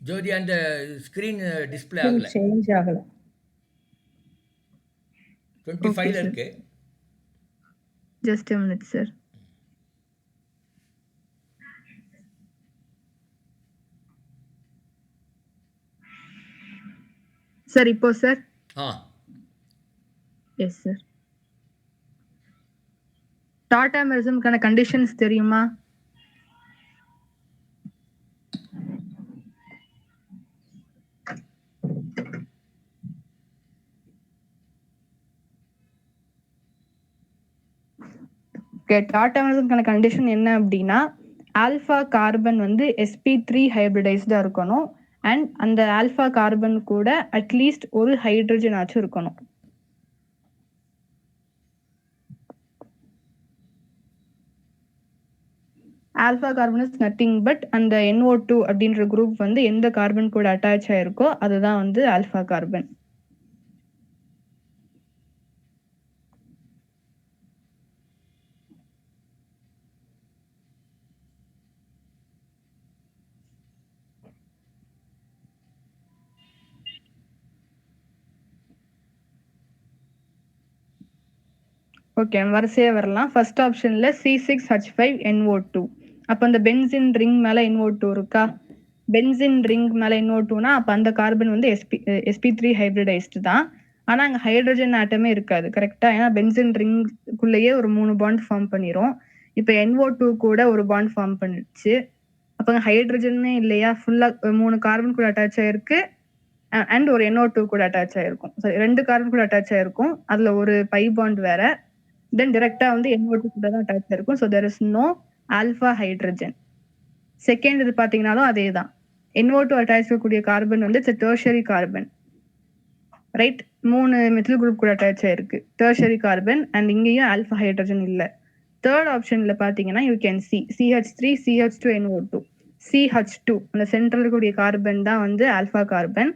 ஜோதி அந்த ஸ்க்ரீன் டிஸ்பிளே ஆகல. சேஞ்ச் ஆகல. 25ல இருக்கு. Just a minute, sir. Sir இப்போ sir yes sir. டாட்டாமெரிசம்க்கான conditions தெரியுமா? Okay, டாட்டாமெரிசம்க்கான condition என்ன அப்படின்னா, alpha carbon வந்து sp3 ஹைபிரிடைஸ்டா இருக்கணும். அண்ட் அந்த ஆல்ஃபா கார்பன் கூட அட்லீஸ்ட் ஒரு ஹைட்ரஜன் ஆச்சும் இருக்கணும். Alpha carbon is nothing but அந்த NO2 அப்படின்ற குரூப் வந்து எந்த கார்பன் கூட அட்டாச் ஆயிருக்கோ அதுதான் வந்து ஆல்ஃபா கார்பன். ஓகே, வரிசையா வரலாம். ஃபர்ஸ்ட் ஆப்ஷன்ல C6H5NO2. அப்ப அந்த பென்சின் ரிங் மேல NO2 இருக்கா? பென்சின் ரிங் மேல NO2னா அப்ப அந்த கார்பன் வந்து sp3 ஹைபிரிடைஸ்டு தான். ஆனா அங்க ஹைட்ரஜன் ஆட்டமே இருக்காது. கரெக்டா? ஏன்னா பென்சின் ரிங்குள்ளேயே ஒரு 3 பாண்ட் ஃபார்ம் பண்ணிரும். இப்ப NO2 கூட ஒரு பாண்ட் ஃபார்ம் பண்ணிடுச்சு. அப்ப ஹைட்ரஜனே இல்லையா, ஃபுல்லா 3 கார்பன் கூட அட்டாச் ஆயிருக்கு அண்ட் ஒரு NO2 கூட அட்டாச் ஆயிருக்கும். சாரி, 2 கார்பன் கூட அட்டாச் ஆயிருக்கும், அதுல ஒரு பை பாண்ட் வேற. தென் டைரக்டா வந்து NO2 கூட தான் அட்டாச் ஆயிருக்கும். So there is no alpha hydrogen. Second இது பாத்தீங்கன்னாலும் அதே தான். NO2 அட்டாச் இருக்கக்கூடிய கார்பன் வந்து it's tertiary carbon, right? 3 methyl group கூட அட்டாச் ஆயிருக்கு, டெர்ஷரி கார்பன். அண்ட் இங்கேயும் ஆல்ஃபா ஹைட்ரஜன் இல்ல. தேர்ட் ஆப்ஷன்ல பாத்தீங்கன்னா you can see CH3 CH2NO2. CH2 அந்த சென்ட்ரல் கூடிய கார்பன் தான் வந்து ஆல்ஃபா கார்பன்,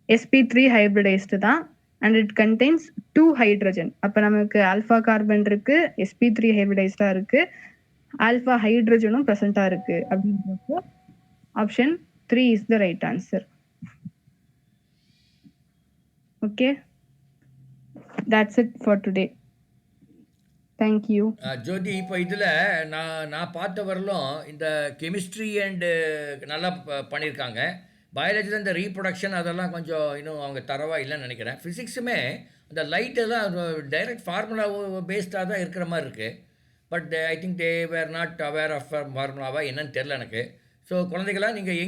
sp3 ஹைபிரிடைஸ்டு தான். and it contains 2 hydrogen. அப்ப நமக்கு ஆல்ஃபா கார்பன் இருக்கு, sp3 ஹைபிரிடைஸ்டா இருக்கு, ஆல்ஃபா ஹைட்ரஜனும் பிரசன்டா இருக்கு அப்படின்றப்போ option 3 is the right answer. Okay, that's it for today. Thank you. ஜோதி, இப்போ இதில் நான் பார்த்த வரலும் இந்த கெமிஸ்ட்ரி அண்டு நல்லா பண்ணியிருக்காங்க. பயாலஜியில் இந்த ரீப்ரொடக்ஷன் அதெல்லாம் கொஞ்சம் இன்னும் அவங்க தரவாக இல்லைன்னு நினைக்கிறேன். ஃபிசிக்ஸுமே இந்த லைட்டெல்லாம் டைரக்ட் ஃபார்முலா பேஸ்டாக தான் இருக்கிற மாதிரி இருக்குது. But I think they were not aware of ஃபார்முலாவா என்னன்னு தெரில எனக்கு. ஸோ குழந்தைகளாக நீங்கள்